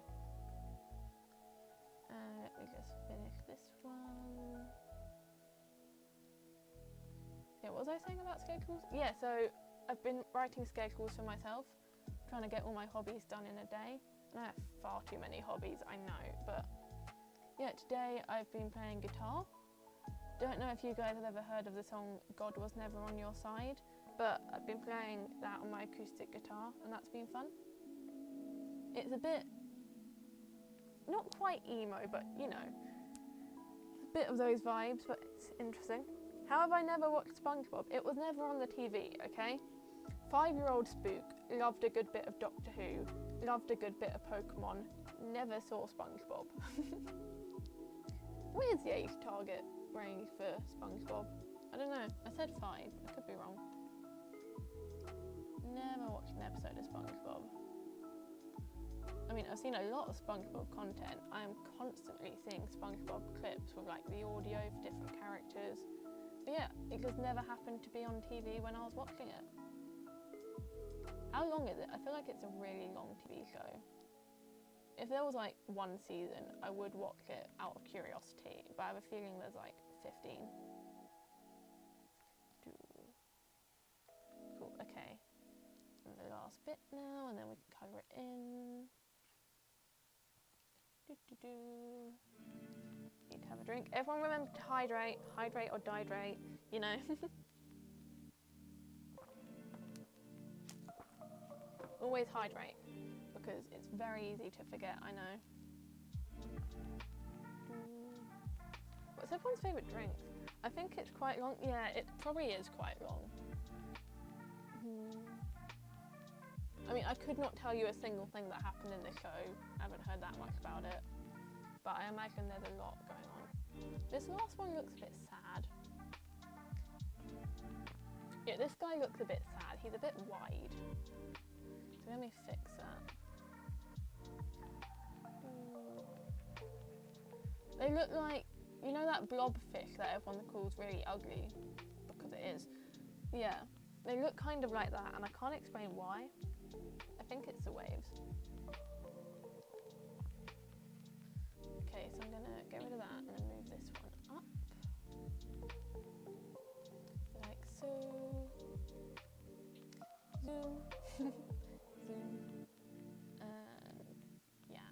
Let me just finish this one. Yeah, what was I saying about schedules? Yeah, so I've been writing schedules for myself, trying to get all my hobbies done in a day. And I have far too many hobbies, I know, but yeah, today I've been playing guitar. Don't know if you guys have ever heard of the song God Was Never On Your Side, but I've been playing that on my acoustic guitar and that's been fun. It's a bit, not quite emo, but you know, a bit of those vibes, but it's interesting. How have I never watched SpongeBob? It was never on the TV, okay? 5-year-old Spook loved a good bit of Doctor Who, loved a good bit of Pokemon, never saw SpongeBob. What is the age target range for SpongeBob? I don't know. I said 5. I could be wrong. Never watched an episode of SpongeBob. I mean, I've seen a lot of SpongeBob content. I am constantly seeing SpongeBob clips with like the audio for different characters. But yeah, it just never happened to be on TV when I was watching it. How long is it? I feel like it's a really long TV show. If there was like 1 season, I would watch it out of curiosity, but I have a feeling there's like 15. Cool, okay. And the last bit now, and then we can colour it in. Need to have a drink. Everyone remember to hydrate or dihydrate, you know. Always hydrate, because it's very easy to forget, I know. What's everyone's favourite drink? I think it's quite long. Yeah, it probably is quite long. I mean, I could not tell you a single thing that happened in the show. I haven't heard that much about it. But I imagine there's a lot going on. This last one looks a bit sad. Yeah, this guy looks a bit sad. He's a bit wide. So let me fix that. They look like, you know that blobfish that everyone calls really ugly? Because it is. Yeah, they look kind of like that, and I can't explain why. I think it's the waves. Okay, so I'm gonna get rid of that and then move this one up. Like so. Zoom. Zoom. And yeah.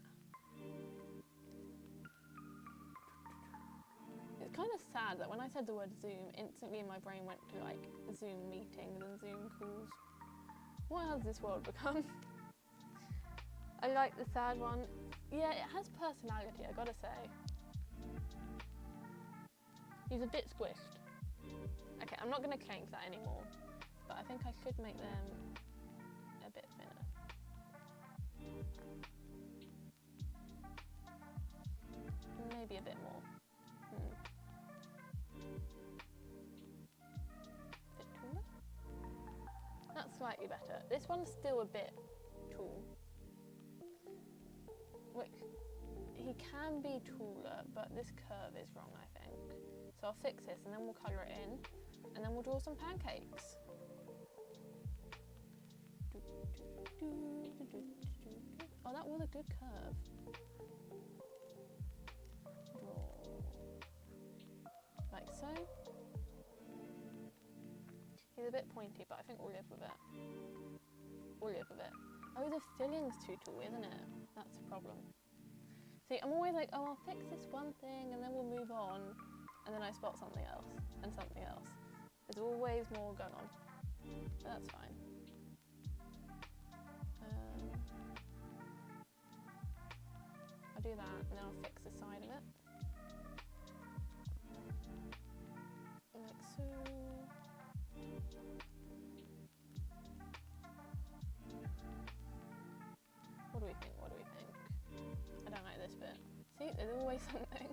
It's kind of sad that when I said the word Zoom, instantly my brain went to like Zoom meetings and Zoom calls. What has this world become? I like the sad one. Yeah, it has personality, I gotta say. He's a bit squished. Okay, I'm not gonna change that anymore, but I think I should make them a bit thinner. Maybe a bit more. Bit taller? That's slightly better. This one's still a bit tall. Which, he can be taller, but this curve is wrong, I think. So I'll fix this and then we'll colour it in, and then we'll draw some pancakes. Oh, that was a good curve. Draw. Like so. He's a bit pointy, but I think we'll live with it. We'll live with it. Oh, the filling's too tall, isn't it? That's the problem. See, I'm always like, oh, I'll fix this one thing and then we'll move on. And then I spot something else and something else. There's always more going on. But that's fine. I'll do that and then I'll fix the side of it. Like so. What do we think? What do we think? I don't like this bit. See, there's always something.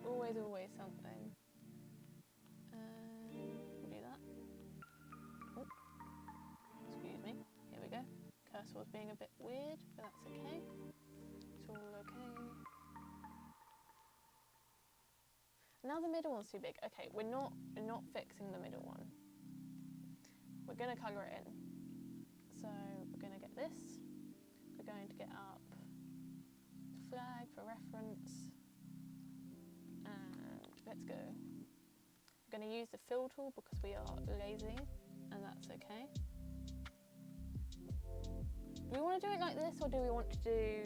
Always something. We'll do that. Oh, excuse me. Here we go. Cursor's being a bit weird, but that's okay. It's all okay. Now the middle one's too big. Okay, we're not fixing the middle one. We're gonna colour it in. So we're gonna get this. We're going to get up the flag for reference. And let's go. I'm going to use the fill tool because we are lazy, and that's okay. Do we want to do it like this, or do we want to do...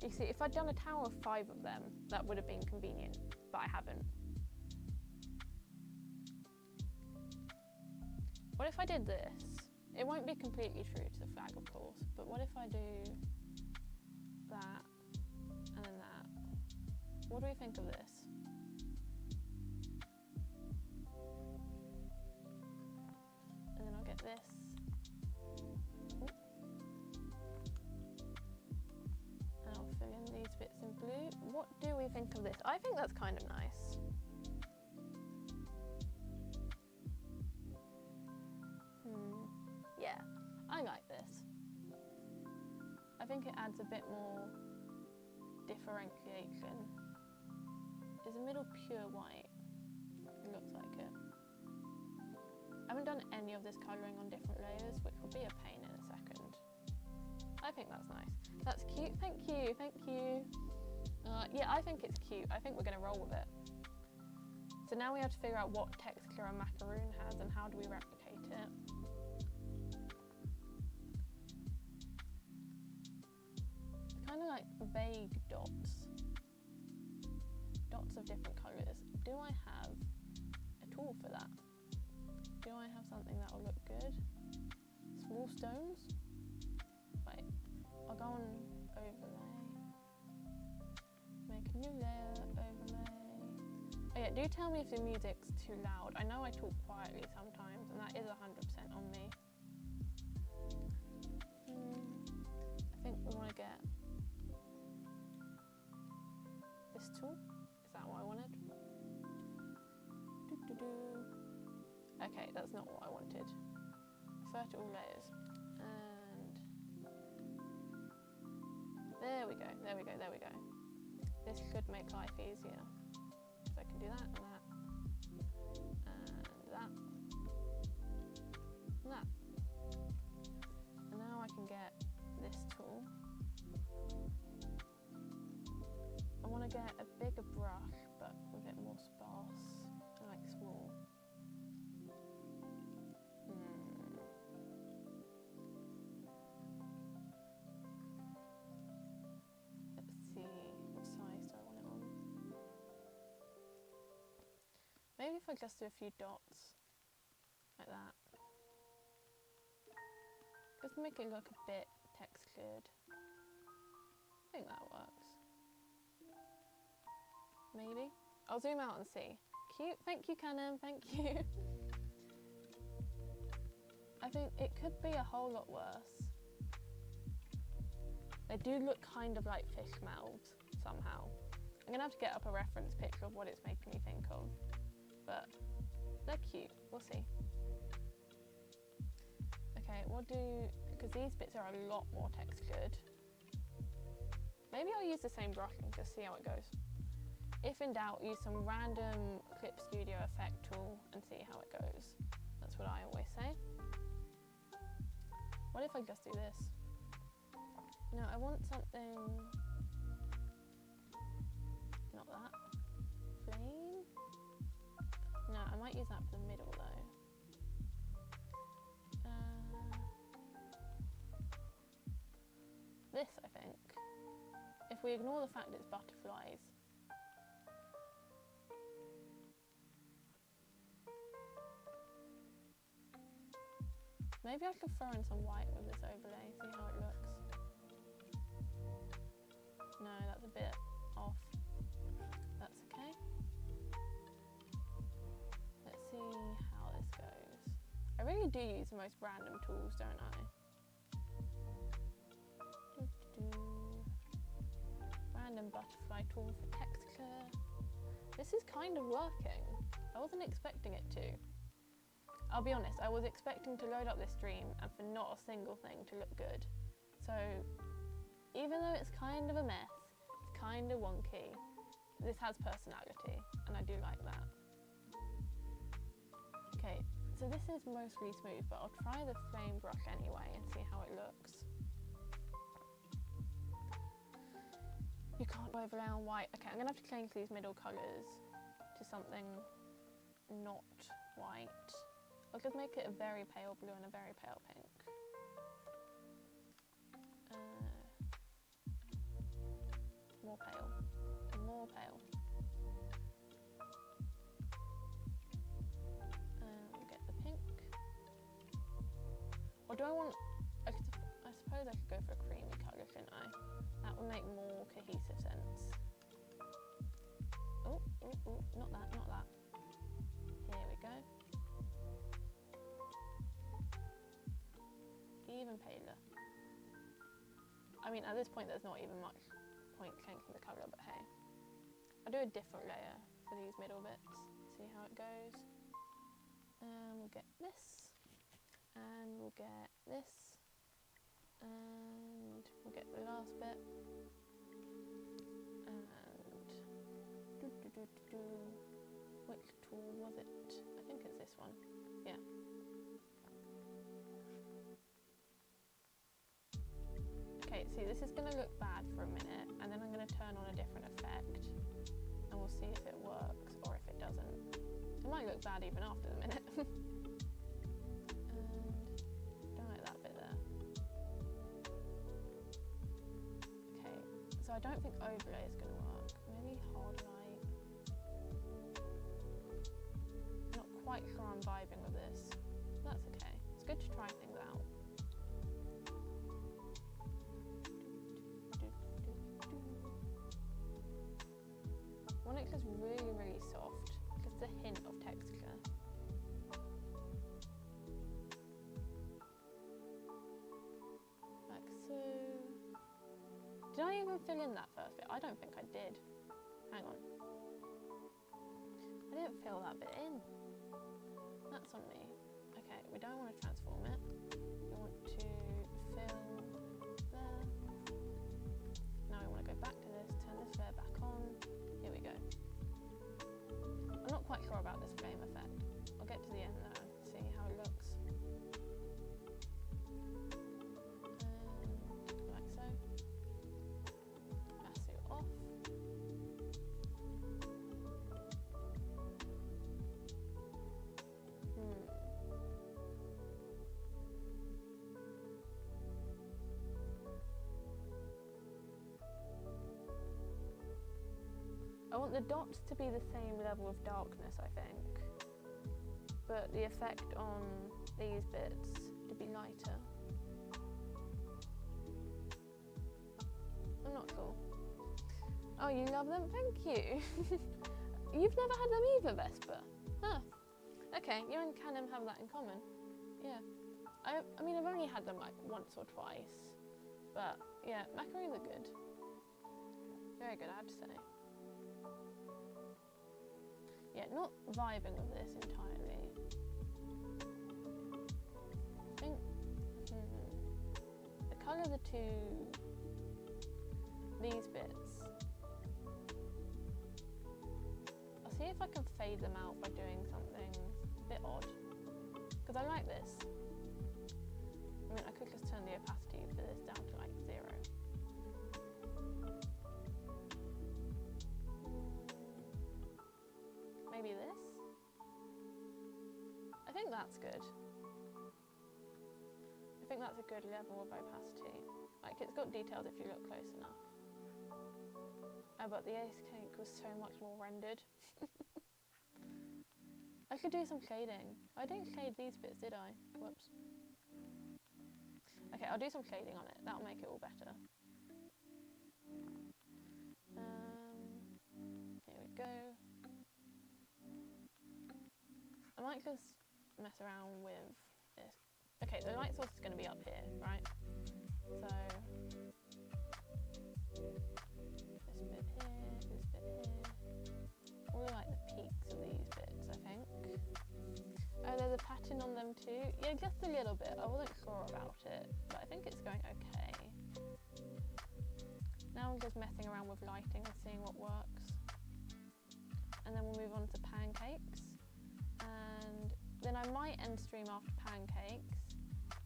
You see, if I'd done a tower of 5 of them, that would have been convenient, but I haven't. What if I did this? It won't be completely true to the flag, of course, but what if I do that and then that? What do we think of this? And then I'll get this. Ooh. we think of this? I think that's kind of nice. Yeah, I like this. I think it adds a bit more differentiation. Is the middle pure white? It looks like it. I haven't done any of this colouring on different layers, which will be a pain in a second. I think that's nice. That's cute, thank you, thank you. Yeah, I think it's cute. I think we're gonna roll with it. So now we have to figure out what texture a macaroon has and how do we replicate it. It's kind of like vague dots. Dots of different colours. Do I have a tool for that? Do I have something that will look good? Small stones? Wait, I'll go on overlay. Make a new layer, overlay. Oh yeah, do tell me if the music's too loud. I know I talk quietly sometimes and that is 100% on me. I think we want to get this tool. Is that what I wanted? Okay, that's not what I wanted. Refer to all layers. And there we go, there we go, there we go. This should make life easier. So I can do that and that. And that. And that. And now I can get this tool. I want to get a bigger brush, but with it more sparse and like small. Maybe if I just do a few dots, like that. Just make it look a bit textured. I think that works. Maybe. I'll zoom out and see. Cute, thank you Canon, thank you. I think it could be a whole lot worse. They do look kind of like fish mouths, somehow. I'm gonna have to get up a reference picture of what it's making me think of. But they're cute, we'll see. Okay, because these bits are a lot more textured. Maybe I'll use the same brush and just see how it goes. If in doubt, use some random Clip Studio effect tool and see how it goes. That's what I always say. What if I just do this? No, I want something, not that. Flame? No, I might use that for the middle though. This, I think. If we ignore the fact it's butterflies. Maybe I could throw in some white with this overlay, see how it looks. No, that's a bit off. That's okay. Let's see how this goes. I really do use the most random tools, don't I? Random butterfly tool for texture. This is kind of working. I wasn't expecting it to. I'll be honest, I was expecting to load up this stream and for not a single thing to look good. So even though it's kind of a mess, it's kind of wonky, this has personality and I do like that. Okay, so this is mostly smooth, but I'll try the flame brush anyway and see how it looks. You can't overlay on white. Okay, I'm gonna have to change these middle colours to something not white. I'll just make it a very pale blue and a very pale pink. More pale, more pale. Get the pink. Or do I want, I suppose I could go for a creamy colour, shouldn't I? That would make more cohesive sense. Oh, oh, oh, not that, not that. Here we go. Even paler. I mean, at this point, there's not even much point changing the colour, but hey. I'll do a different layer for these middle bits, see how it goes. We'll get this, and we'll get this, and we'll get the last bit, and which tool was it? I think it's this one, yeah. Okay, see, this is going to look bad for a minute, and then I'm going to turn on a different effect, and we'll see if it works or if it doesn't. It might look bad even after the minute. And don't like that bit there. Okay, so I don't think overlay is going to work. Maybe hard light. Not quite sure I'm vibing with this. That's okay. It's good to try things out. I want it just really, really soft. Just a hint of texture. Like so. Did I even fill in that first bit? I don't think I did. Hang on. I didn't fill that bit in. That's on me. Okay, we don't want to transform it. We want to fill there. Now we want to go back to this, turn this layer back on. Here we go. I'm not quite sure about this flame effect. I'll get to the end though and see how it looks. Like so. Lasso off. I want the dots to be the same level of darkness, I think, but the effect on these bits to be lighter. I'm not sure. Oh, you love them? Thank you. You've never had them either, Vesper? Huh. Okay, you and Canem have that in common. Yeah. I mean, I've only had them like once or twice, but yeah, macaroons are good. Very good, I have to say. Yeah, not vibing with this entirely. I think the colour of these bits. I'll see if I can fade them out by doing something a bit odd. Because I like this. I mean, I could just turn the opacity for this down to like 0. Maybe this? I think that's good. I think that's a good level of opacity. Like, it's got details if you look close enough. Oh, but the ace cake was so much more rendered. I could do some shading. I didn't shade these bits, did I? Whoops. Okay, I'll do some shading on it. That'll make it all better. Here we go. I might just mess around with this. Okay, the light source is going to be up here, right? So this bit here, this bit here. All like the peaks of these bits, I think. Oh, there's a pattern on them too. Yeah, just a little bit. I wasn't sure about it, but I think it's going okay. Now I'm just messing around with lighting and seeing what works. And then we'll move on to pancakes. And then I might end stream after pancakes.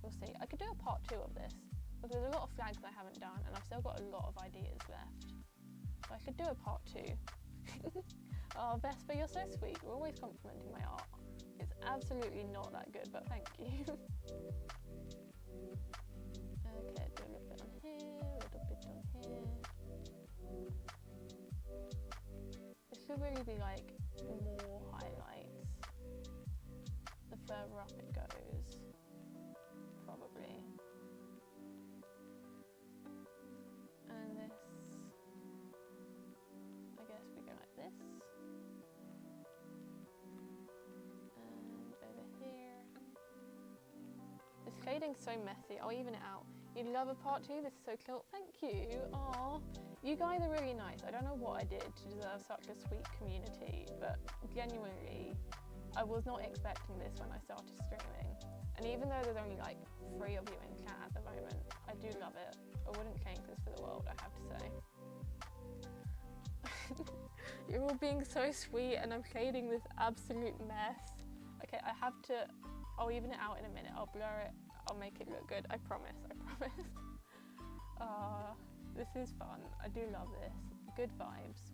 We'll see. I could do a part 2 of this, because there's a lot of flags I haven't done, and I've still got a lot of ideas left. So I could do a part 2. Oh, Vesper, you're so sweet. You're always complimenting my art. It's absolutely not that good, but thank you. Okay, do a little bit on here, a little bit on here. This should really be like more highlights. The further up it goes, probably. And this, I guess we go like this. And over here. This shading's so messy. I'll even it out. You'd love a part 2? This is so cute. Thank you. Aw. You guys are really nice. I don't know what I did to deserve such a sweet community, but genuinely, I was not expecting this when I started streaming. And even though there's only like 3 of you in chat at the moment, I do love it. I wouldn't change this for the world, I have to say. You're all being so sweet and I'm shading this absolute mess. Okay, I'll even it out in a minute. I'll blur it, I'll make it look good. I promise, I promise. This is fun. I do love this. Good vibes.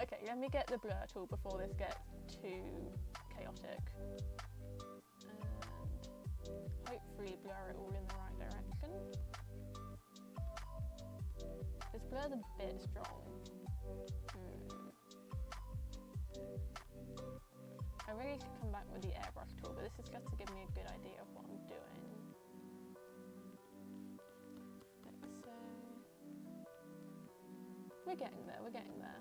Okay, let me get the blur tool before this gets too chaotic. And hopefully blur it all in the right direction. This blur's a bit strong. I really should come back with the airbrush tool, but this is just to give me a good idea of what I'm doing. Like so. We're getting there, we're getting there.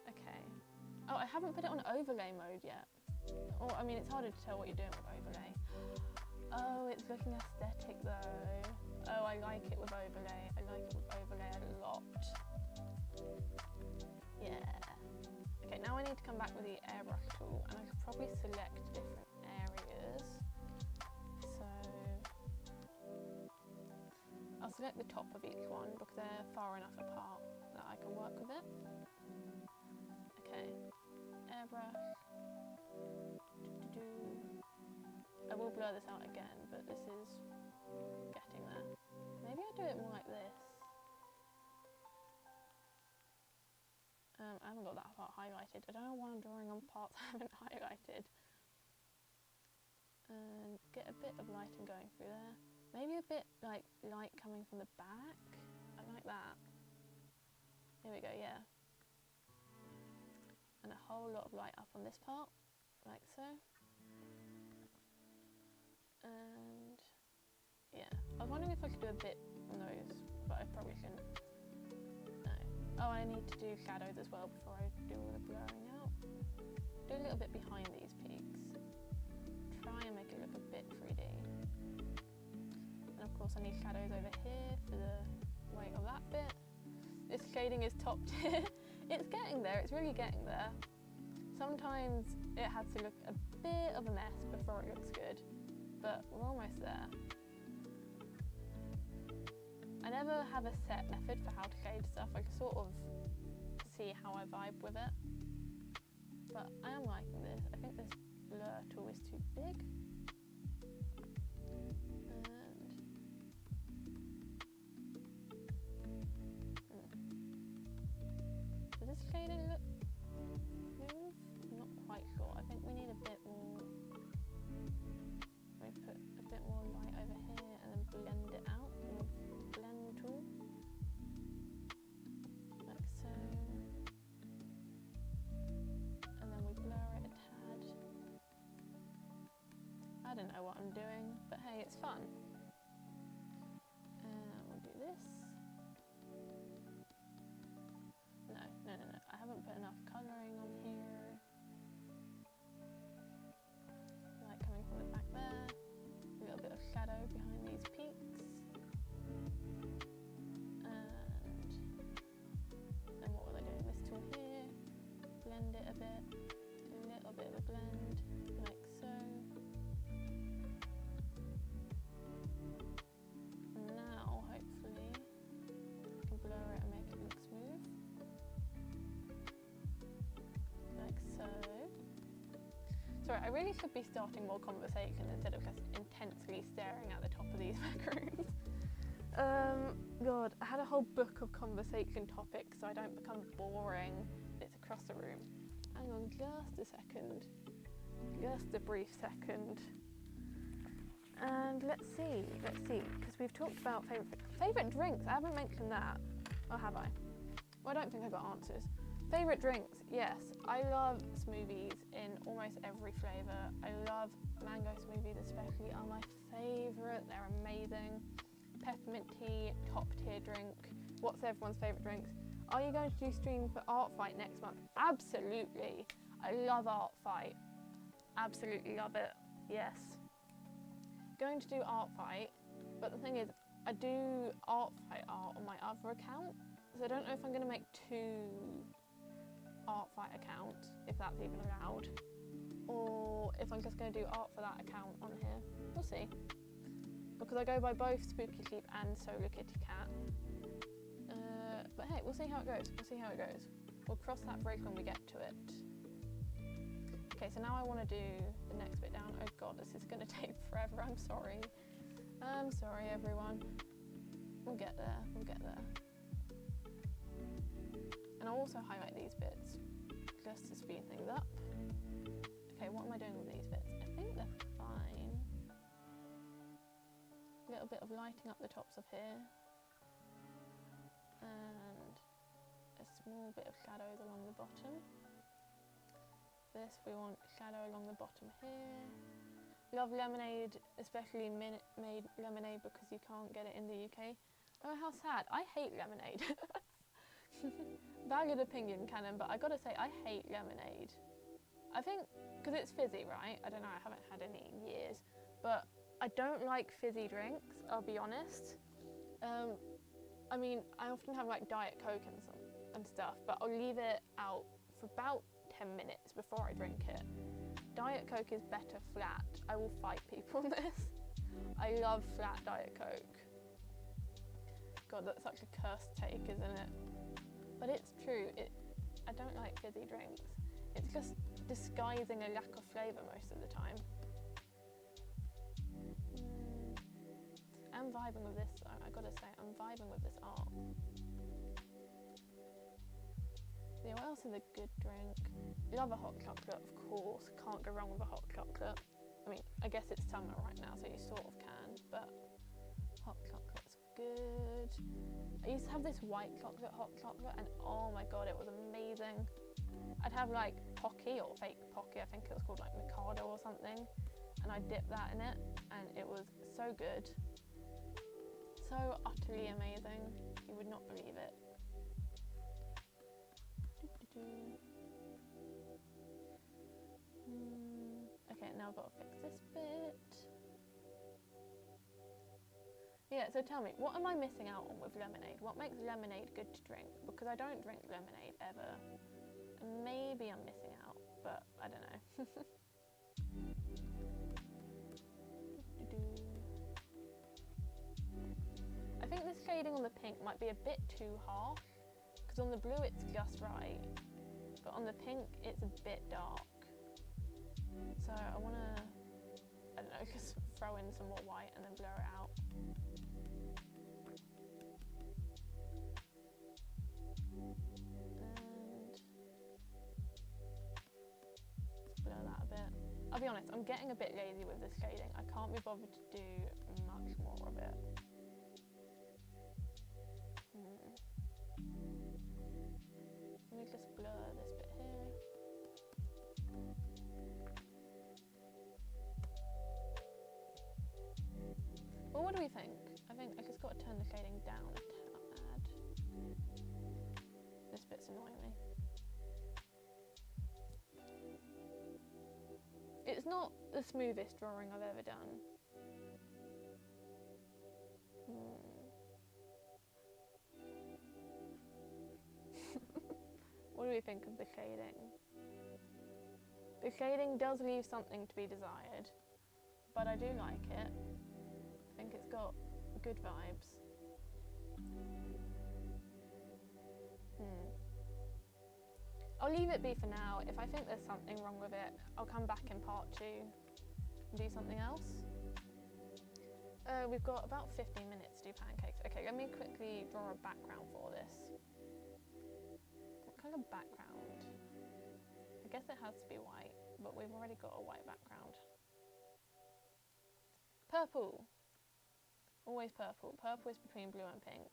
Okay. Oh, I haven't put it on overlay mode yet. Or, I mean, it's harder to tell what you're doing with overlay. Oh, it's looking aesthetic though. Oh, I like it with overlay. I like it with overlay a lot. Yeah. Okay, now I need to come back with the airbrush tool and I could probably select different areas. So I'll select the top of each one because they're far enough apart that I can work with it. Okay, airbrush. I will blur this out again, but this is getting there. Maybe I'll do it more like this. I haven't got that part highlighted. I don't know why I'm drawing on parts I haven't highlighted. And get a bit of lighting going through there. Maybe a bit like light coming from the back. I like that. Here we go, yeah. And a whole lot of light up on this part, like so. And yeah, I was wondering if I could do a bit on those, but I probably shouldn't. No. Oh, I need to do shadows as well before I do all the blurring out. Do a little bit behind these peaks. Try and make it look a bit 3D. And of course I need shadows over here for the weight of that bit. This shading is top tier. It's getting there, it's really getting there. Sometimes it has to look a bit of a mess before it looks good, but we're almost there. I never have a set method for how to shade stuff. I can sort of see how I vibe with it. But I am liking this. I think this blur tool is too big. Does this shading look smooth? I'm not quite sure. I think we need a bit more. We put a bit more light over here and then blend it out with blend tool. Like so. And then we blur it a tad. I don't know what I'm doing, but hey, it's fun. We'll do this. No. I haven't put enough colouring on here. Light coming from the back there. A little bit of shadow behind these peaks. And what was I doing? This tool here. Blend it a bit. Do a little bit of a blend, like so. And now, hopefully, I can blur it and make it look smooth. Like so. Sorry, I really should be starting more conversation instead of just intensely staring at the top of these macaroons. God, I had a whole book of conversation topics so I don't become boring. It's across the room. Hang on just a second. Just a brief second. And let's see, because we've talked about favourite drinks. I haven't mentioned that. Or have I? Well, I don't think I got answers. Favourite drinks, yes. I love smoothies in almost every flavour. I love mango smoothies especially, are my favourite. They're amazing. Peppermint tea, top tier drink. What's everyone's favourite drinks? Are you going to do stream for Art Fight next month? Absolutely. I love Art Fight. Absolutely love it. Yes. Going to do Art Fight, but the thing is, I do Art Fight art on my other account, so I don't know if I'm going to make 2 Art Fight accounts, if that's even allowed, or if I'm just going to do art for that account on here. We'll see. Because I go by both Spooky Sleep and Solar Kitty Cat. But hey, we'll see how it goes. We'll see how it goes. We'll cross that bridge when we get to it. Okay, so now I want to do the next bit down. Oh god, this is going to take forever. I'm sorry. I'm sorry, everyone. We'll get there. We'll get there. And I'll also highlight these bits just to speed things up. Okay, what am I doing with these bits? I think they're fine. A little bit of lighting up the tops of here. And a small bit of shadows along the bottom. This, we want shadow along the bottom here. Love lemonade, especially made lemonade because you can't get it in the UK. Oh, how sad. I hate lemonade. Valid opinion, Canon, but I gotta say, I hate lemonade. I think, because it's fizzy, right? I don't know, I haven't had any in years. But I don't like fizzy drinks, I'll be honest. I mean, I often have like Diet Coke and stuff, but I'll leave it out for about 10 minutes before I drink it. Diet Coke is better flat. I will fight people on this. I love flat Diet Coke. God, that's such a cursed take, isn't it? But it's true. I don't like fizzy drinks. It's just disguising a lack of flavour most of the time. I'm vibing with this though, I gotta say, I'm vibing with this art. Yeah, what else is a good drink? Love a hot chocolate, of course. Can't go wrong with a hot chocolate. I mean, I guess it's summer right now, so you sort of can, but hot chocolate's good. I used to have this white chocolate hot chocolate, and oh my god, it was amazing. I'd have like Pocky, or fake Pocky, I think it was called like Mikado or something, and I'd dip that in it, and it was so good. So utterly amazing. You would not believe it. Okay, now I've got to fix this bit. Yeah, so tell me, what am I missing out on with lemonade? What makes lemonade good to drink? Because I don't drink lemonade ever. And maybe I'm missing out, but I don't know. I think this shading on the pink might be a bit too harsh, because on the blue it's just right, but on the pink it's a bit dark. So I want to, I don't know, just throw in some more white and then blur it out. And blur that a bit. I'll be honest, I'm getting a bit lazy with this shading. I can't be bothered to do much more of it. Let me just blur this bit here. Well, what do we think? I think I just got to turn the shading down a tad. This bit's annoying me. It's not the smoothest drawing I've ever done. What do we think of the shading? The shading does leave something to be desired, but I do like it. I think it's got good vibes. I'll leave it be for now. If I think there's something wrong with it, I'll come back in part 2 and do something else. We've got about 15 minutes to do pancakes. Okay, let me quickly draw a background for this. What kind of background? I guess it has to be white, but we've already got a white background. Purple. Always purple. Purple is between blue and pink.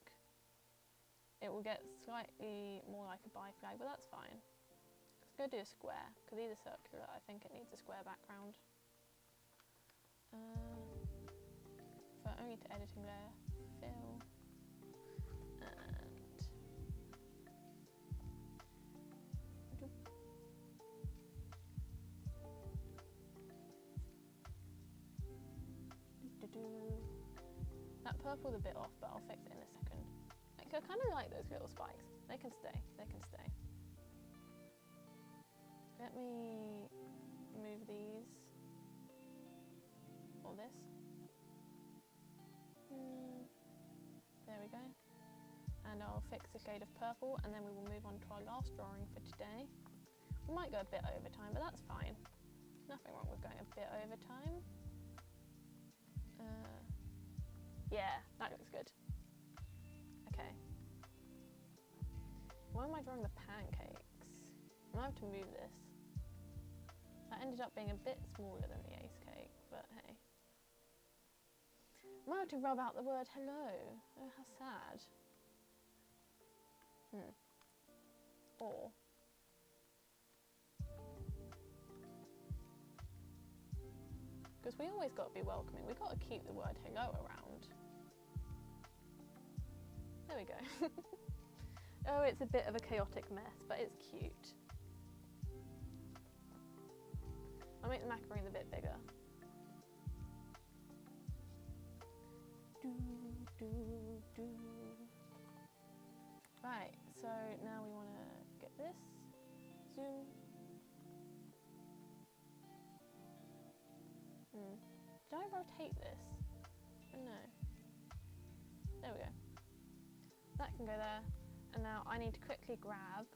It will get slightly more like a bi flag, but that's fine. Let's go do a square, because these are circular. I think it needs a square background. For only to editing layer, fill, and purple's a bit off, but I'll fix it in a second. Like, I kind of like those little spikes. They can stay, they can stay. Let me move these, or this. There we go. And I'll fix the shade of purple, and then we will move on to our last drawing for today. We might go a bit over time, but that's fine. Nothing wrong with going a bit over time. Yeah, that looks good. Okay. Why am I drawing the pancakes? I might have to move this. That ended up being a bit smaller than the ace cake, but hey. I might have to rub out the word hello. Oh, how sad. Or because we always got to be welcoming. We've got to keep the word hello around. There we go. Oh, it's a bit of a chaotic mess, but it's cute. I'll make the macaroon a bit bigger. Right, so now we want to get this. Zoom. Did I rotate this? Oh, no. There we go. That can go there. And now I need to quickly grab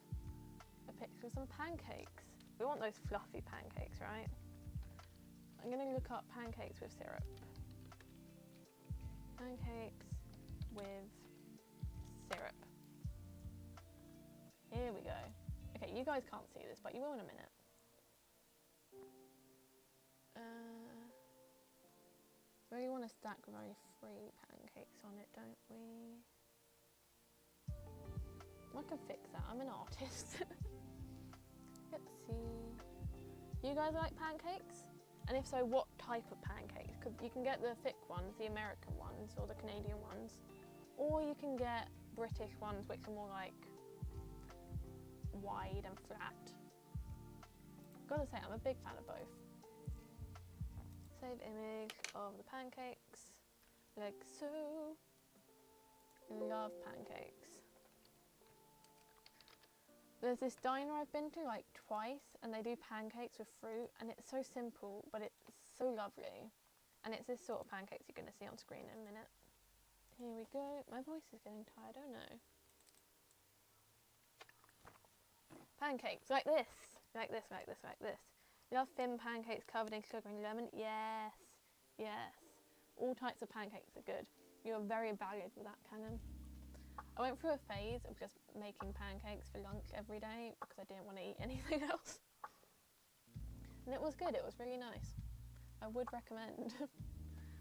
a picture of some pancakes. We want those fluffy pancakes, right? I'm going to look up pancakes with syrup. Pancakes with syrup. Here we go. Okay, you guys can't see this, but you will in a minute. Really want to stack with only 3 pancakes on it, don't we? I can fix that. I'm an artist. Let's see. You guys like pancakes? And if so, what type of pancakes? Because you can get the thick ones, the American ones, or the Canadian ones, or you can get British ones, which are more like wide and flat. Gotta say, I'm a big fan of both. Save image of the pancakes, like so. Love pancakes. There's this diner I've been to like twice, and they do pancakes with fruit, and it's so simple, but it's so lovely. And it's this sort of pancakes you're going to see on screen in a minute. Here we go. My voice is getting tired, oh no. Pancakes, like this, like this, like this, like this. Love thin pancakes covered in sugar and lemon. Yes, yes. All types of pancakes are good. You are very valued with that, Canon. I went through a phase of just making pancakes for lunch every day because I didn't want to eat anything else. And it was good, it was really nice. I would recommend.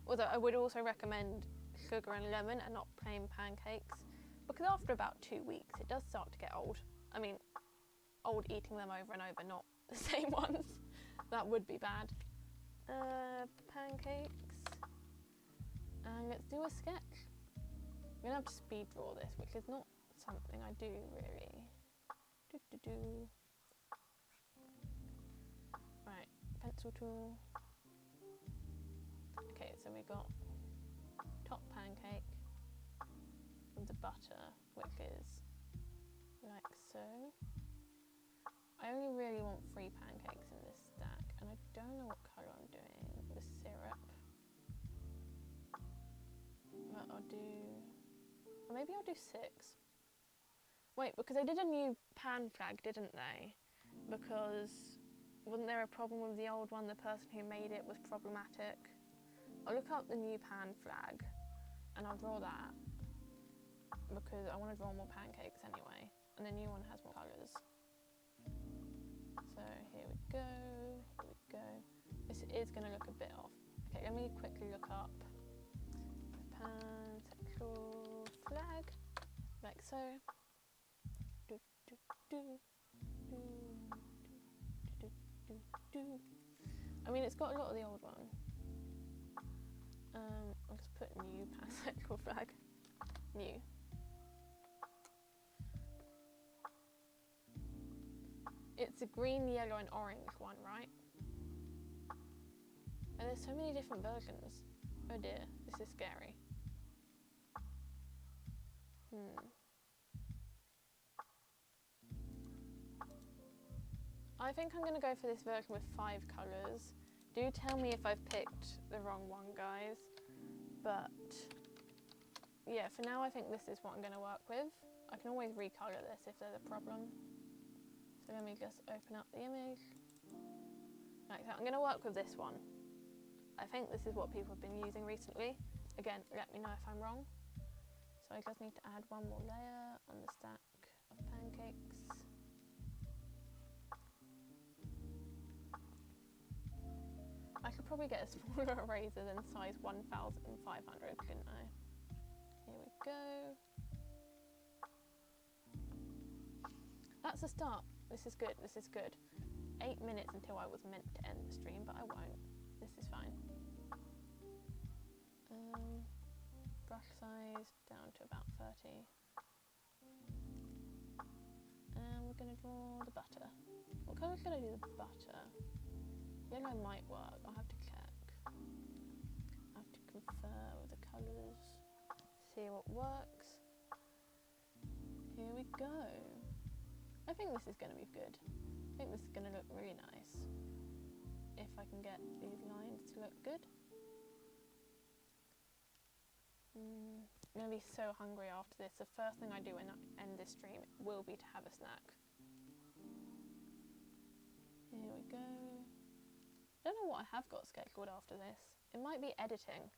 Although I would also recommend sugar and lemon and not plain pancakes, because after about 2 weeks it does start to get old. I mean, old eating them over and over, not the same ones. That would be bad. Pancakes. And let's do a sketch. I'm gonna have to speed draw this, which is not something I do really. Right, pencil tool. Okay, so we got top pancake with the butter, which is like so. I only really want 3 pancakes in this stack, and I don't know what colour I'm doing with syrup. But I'll do, or maybe I'll do 6. Wait, because they did a new pan flag, didn't they? Because wasn't there a problem with the old one? The person who made it was problematic. I'll look up the new pan flag and I'll draw that because I want to draw more pancakes anyway, and the new one has more colours. So here we go, here we go. This is going to look a bit off. Okay, let me quickly look up pansexual flag, like so. I mean, it's got a lot of the old one. I'll just put new pansexual flag. New. It's a green, yellow and orange one, right? And there's so many different versions. Oh dear, this is scary. I think I'm going to go for this version with 5 colours. Do tell me if I've picked the wrong one, guys. But yeah, for now I think this is what I'm going to work with. I can always recolour this if there's a problem. So let me just open up the image. Like that. I'm going to work with this one. I think this is what people have been using recently. Again, let me know if I'm wrong. So I just need to add one more layer on the stack of pancakes. I could probably get a smaller eraser than size 1500, couldn't I? Here we go. That's a start. This is good, this is good. 8 minutes until I was meant to end the stream, but I won't. This is fine. Brush size down to about 30. And we're going to draw the butter. What colour should I do the butter? Yellow might work, I'll have to check. I have to confer with the colours, see what works. Here we go. I think this is going to be good. I think this is going to look really nice. If I can get these lines to look good. I'm going to be so hungry after this. The first thing I do when I end this stream will be to have a snack. Here we go. I don't know what I have got scheduled after this. It might be editing.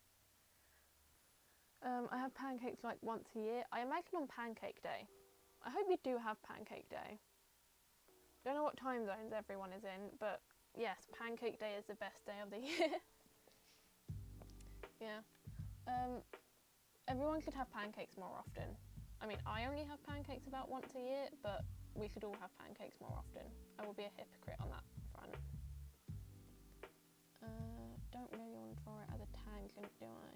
I have pancakes like once a year. I imagine on Pancake Day. I hope you do have Pancake Day. Don't know what time zones everyone is in, but yes, Pancake Day is the best day of the year. Yeah. Everyone should have pancakes more often. I mean, I only have pancakes about once a year, but we should all have pancakes more often. I will be a hypocrite on that front. Don't really want to draw it as a tangent, do I?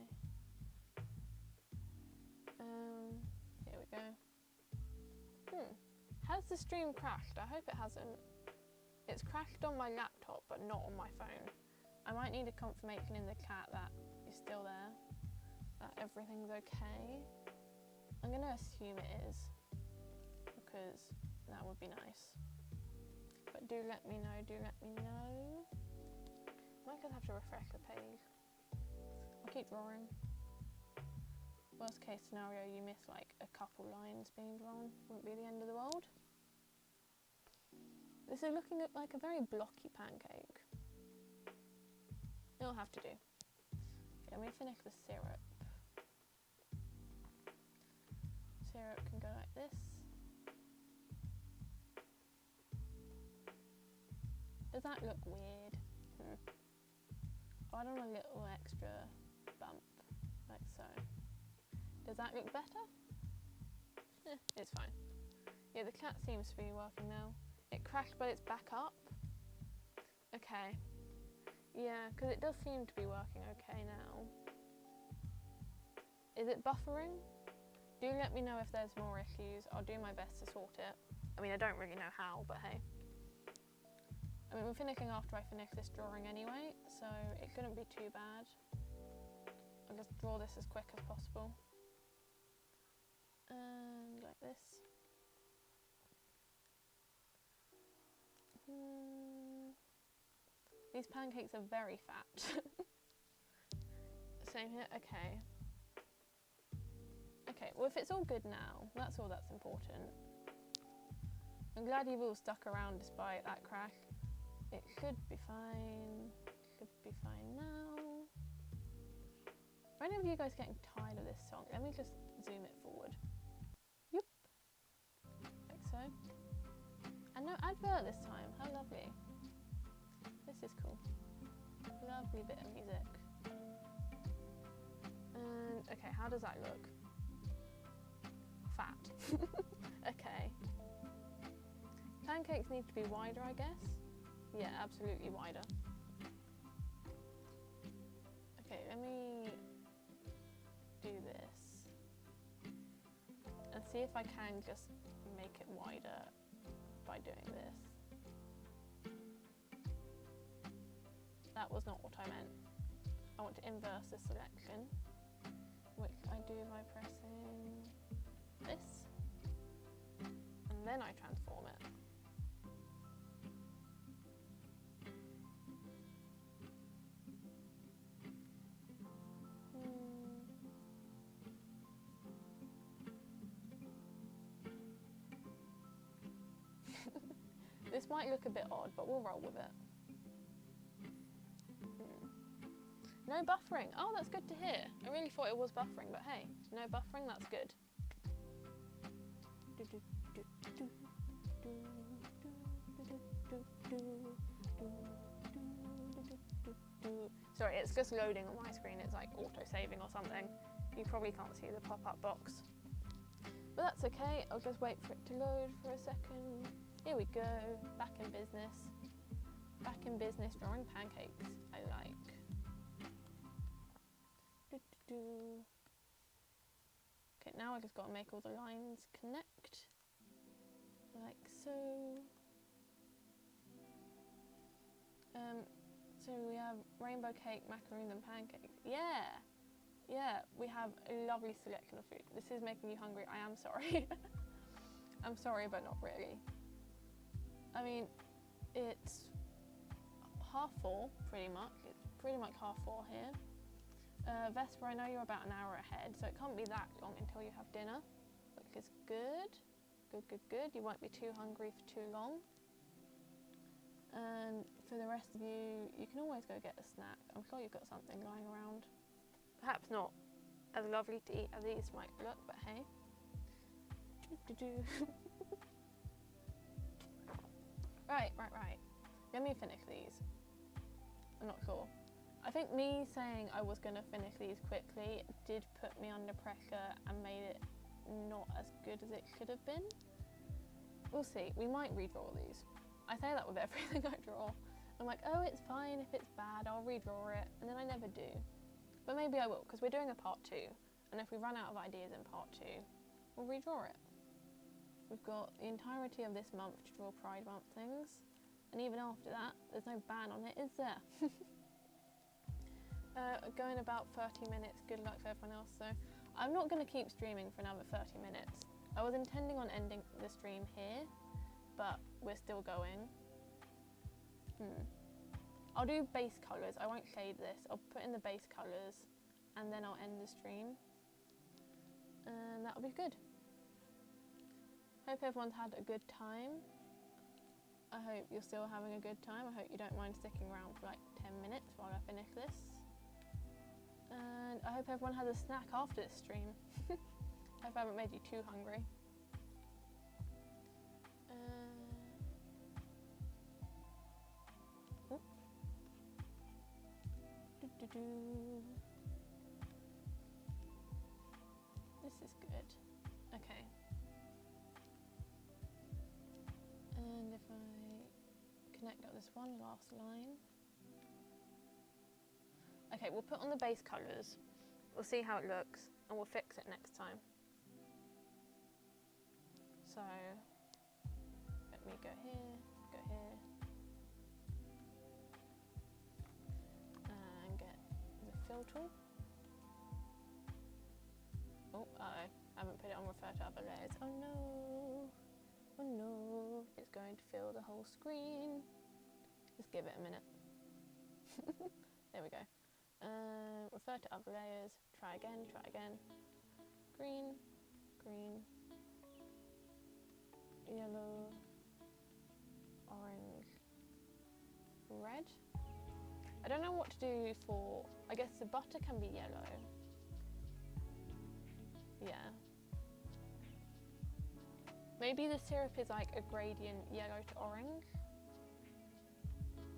Here we go. Has the stream crashed? I hope it hasn't. It's crashed on my laptop, but not on my phone. I might need a confirmation in the chat that you're still there, that everything's okay. I'm going to assume it is, because that would be nice. But do let me know, do let me know. Might just have to refresh the page. I'll keep drawing. Worst case scenario, you miss like a couple lines being drawn. Wouldn't be the end of the world. This is looking like a very blocky pancake. It'll have to do. Okay, let me finish the syrup. Syrup can go like this. Does that look weird? Add on a little extra bump, like so. Does that look better? It's fine. Yeah, the cat seems to be working now. It crashed, but it's back up. Okay. Yeah, because it does seem to be working okay now. Is it buffering? Do let me know if there's more issues. I'll do my best to sort it. I mean, I don't really know how, but hey. I mean, we're finishing after I finish this drawing anyway, so it shouldn't be too bad. I'll just draw this as quick as possible. And like this. These pancakes are very fat. Same here, okay. Okay, well if it's all good now, that's all that's important. I'm glad you've all stuck around despite that crash. It should be fine. Should be fine now. Are any of you guys getting tired of this song? Let me just zoom it forward. Yep. Like so. And no advert this time. How lovely. This is cool. Lovely bit of music. And okay, how does that look? Fat. Okay. Pancakes need to be wider, I guess. Yeah, absolutely wider. Okay, let me do this and see if I can just make it wider by doing this. That was not what I meant. I want to inverse the selection, which I do by pressing this, and then I transform it. This might look a bit odd, but we'll roll with it. No buffering. Oh, that's good to hear. I really thought it was buffering, but hey, no buffering, that's good. Sorry, it's just loading on my screen. It's like auto-saving or something. You probably can't see the pop-up box. But that's okay. I'll just wait for it to load for a second. Here we go. Back in business. Back in business, drawing pancakes. I like. Okay, now I just got to make all the lines connect. Like so. So we have rainbow cake, macaroons and pancakes. Yeah! Yeah, we have a lovely selection of food. This is making you hungry. I am sorry. I'm sorry, but not really. I mean, it's 4:30, pretty much. It's pretty much 4:30 here. Vesper, I know you're about an hour ahead, so it can't be that long until you have dinner, which is good. Good, good, good. You won't be too hungry for too long. And for the rest of you, you can always go get a snack. I'm sure you've got something lying around. Perhaps not as lovely to eat as these might look, but hey. Right. Let me finish these. I'm not sure. I think me saying I was going to finish these quickly did put me under pressure and made it not as good as it should have been. We'll see. We might redraw these. I say that with everything I draw. I'm like, oh, it's fine if it's bad, I'll redraw it, and then I never do. But maybe I will, because we're doing a part 2, and if we run out of ideas in part 2, we'll redraw it. We've got the entirety of this month to draw Pride Month things, and even after that, there's no ban on it, is there? Going about 30 minutes, good luck for everyone else. So I'm not going to keep streaming for another 30 minutes. I was intending on ending the stream here, but we're still going. I'll do base colours. I won't shade this. I'll put in the base colours and then I'll end the stream. And that'll be good. Hope everyone's had a good time. I hope you're still having a good time. I hope you don't mind sticking around for like 10 minutes while I finish this. And I hope everyone has a snack after this stream. I hope I haven't made you too hungry. This is good. Okay. And if I connect up this one last line. Okay, we'll put on the base colours. We'll see how it looks and we'll fix it next time. So let me go here, and get the fill tool. Oh, I haven't put it on refer to other layers. Oh no, oh no, it's going to fill the whole screen. Just give it a minute. There we go. Refer to other layers, try again, green, yellow, orange, red. I don't know what to do for, I guess the butter can be yellow. Yeah. Maybe the syrup is like a gradient yellow to orange.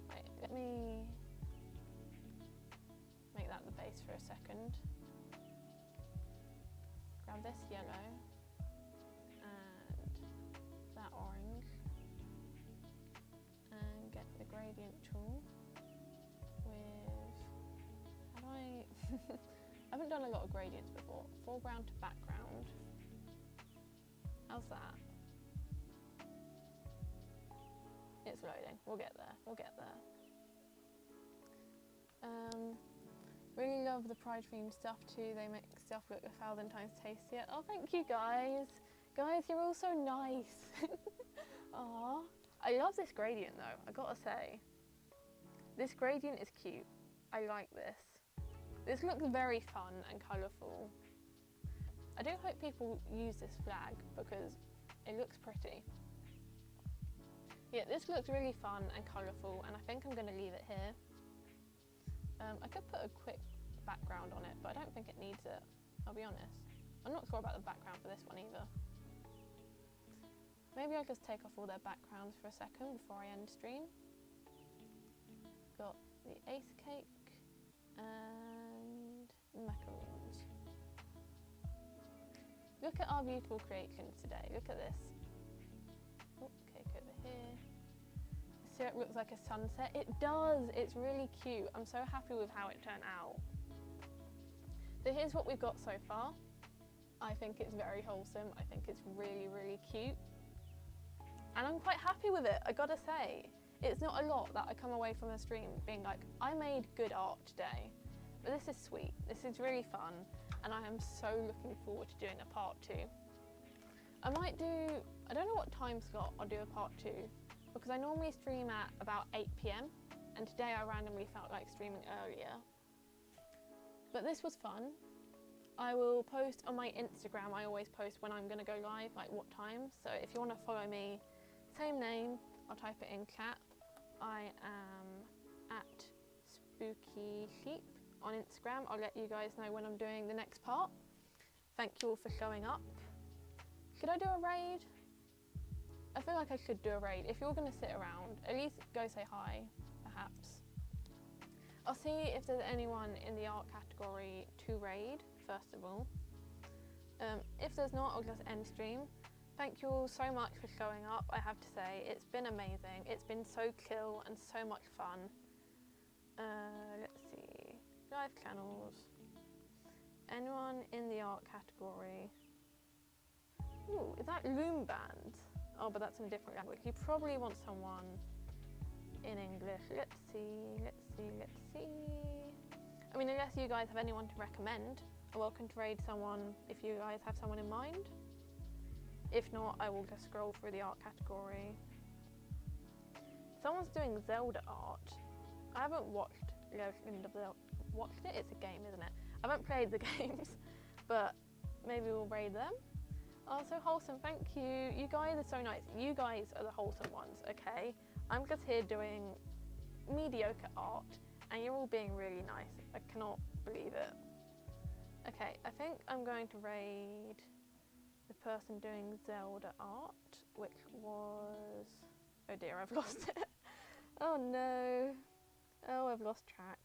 Right, let me make that the base for a second. Grab this yellow and that orange and get the gradient tool with, how do I, I haven't done a lot of gradients before. Foreground to background. How's that? It's loading, we'll get there. Really love the Pride themed stuff too. They make stuff look 1,000 times tastier. Oh, thank you guys. Guys, you're all so nice. Aww. I love this gradient though, I gotta say. This gradient is cute. I like this. This looks very fun and colourful. I do hope people use this flag because it looks pretty. Yeah, this looks really fun and colourful, and I think I'm going to leave it here. I could put a quick background on it, but I don't think it needs it, I'll be honest. I'm not sure about the background for this one either. Maybe I'll just take off all their backgrounds for a second before I end stream. Got the ace cake and macaroons. Look at our beautiful creations today, look at this. Oh, cake over here. The syrup looks like a sunset. It does, it's really cute. I'm so happy with how it turned out. So here's what we've got so far. I think it's very wholesome. I think it's really, really cute. And I'm quite happy with it, I gotta say. It's not a lot that I come away from a stream being like, I made good art today. But this is sweet, this is really fun, and I am so looking forward to doing a part 2. I might do, I don't know what time slot I'll do a part 2, because I normally stream at about 8 PM, and today I randomly felt like streaming earlier. But this was fun. I will post on my Instagram, I always post when I'm gonna go live, like what time. So if you wanna follow me, same name, I'll type it in chat. I am at Spooky Sheep on Instagram. I'll let you guys know when I'm doing the next part. Thank you all for showing up. Should I do a raid? I feel like I should do a raid. If you're gonna sit around, at least go say hi, perhaps. I'll see if there's anyone in the art category to raid, first of all. If there's not, I'll just end stream. Thank you all so much for showing up, I have to say. It's been amazing. It's been so chill and so much fun. Let's see. Live channels. Anyone in the art category? Ooh, is that Loom Band? Oh, but that's in a different language. You probably want someone in English. Let's see, let's see, let's see. I mean, unless you guys have anyone to recommend, I'm welcome to raid someone if you guys have someone in mind. If not, I will just scroll through the art category. Someone's doing Zelda art. I haven't watched Legend of Zelda. Watched it? It's a game, isn't it? I haven't played the games, but maybe we'll raid them. Oh, so wholesome, thank you. You guys are so nice. You guys are the wholesome ones, okay? I'm just here doing mediocre art, and you're all being really nice. I cannot believe it. Okay, I think I'm going to raid the person doing Zelda art, which was... Oh dear, I've lost it. Oh no. Oh, I've lost track,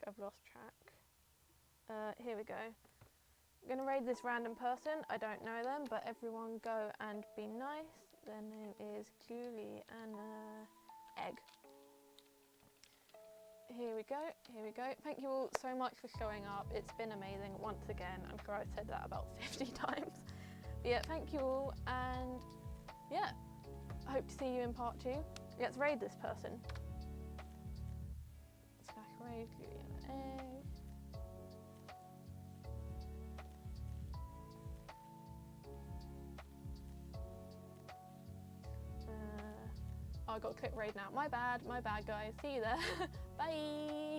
here we go. I'm gonna raid this random person. I don't know them, but everyone go and be nice. Their name is Juliana Egg. Here we go, here we go. Thank you all so much for showing up. It's been amazing once again. I'm sure I've said that about 50 times. But yeah, thank you all, and yeah, I hope to see you in part 2. Let's raid this person. / raid Juliana Egg. Oh, I got to click raid now. My bad guys. See you there. Bye.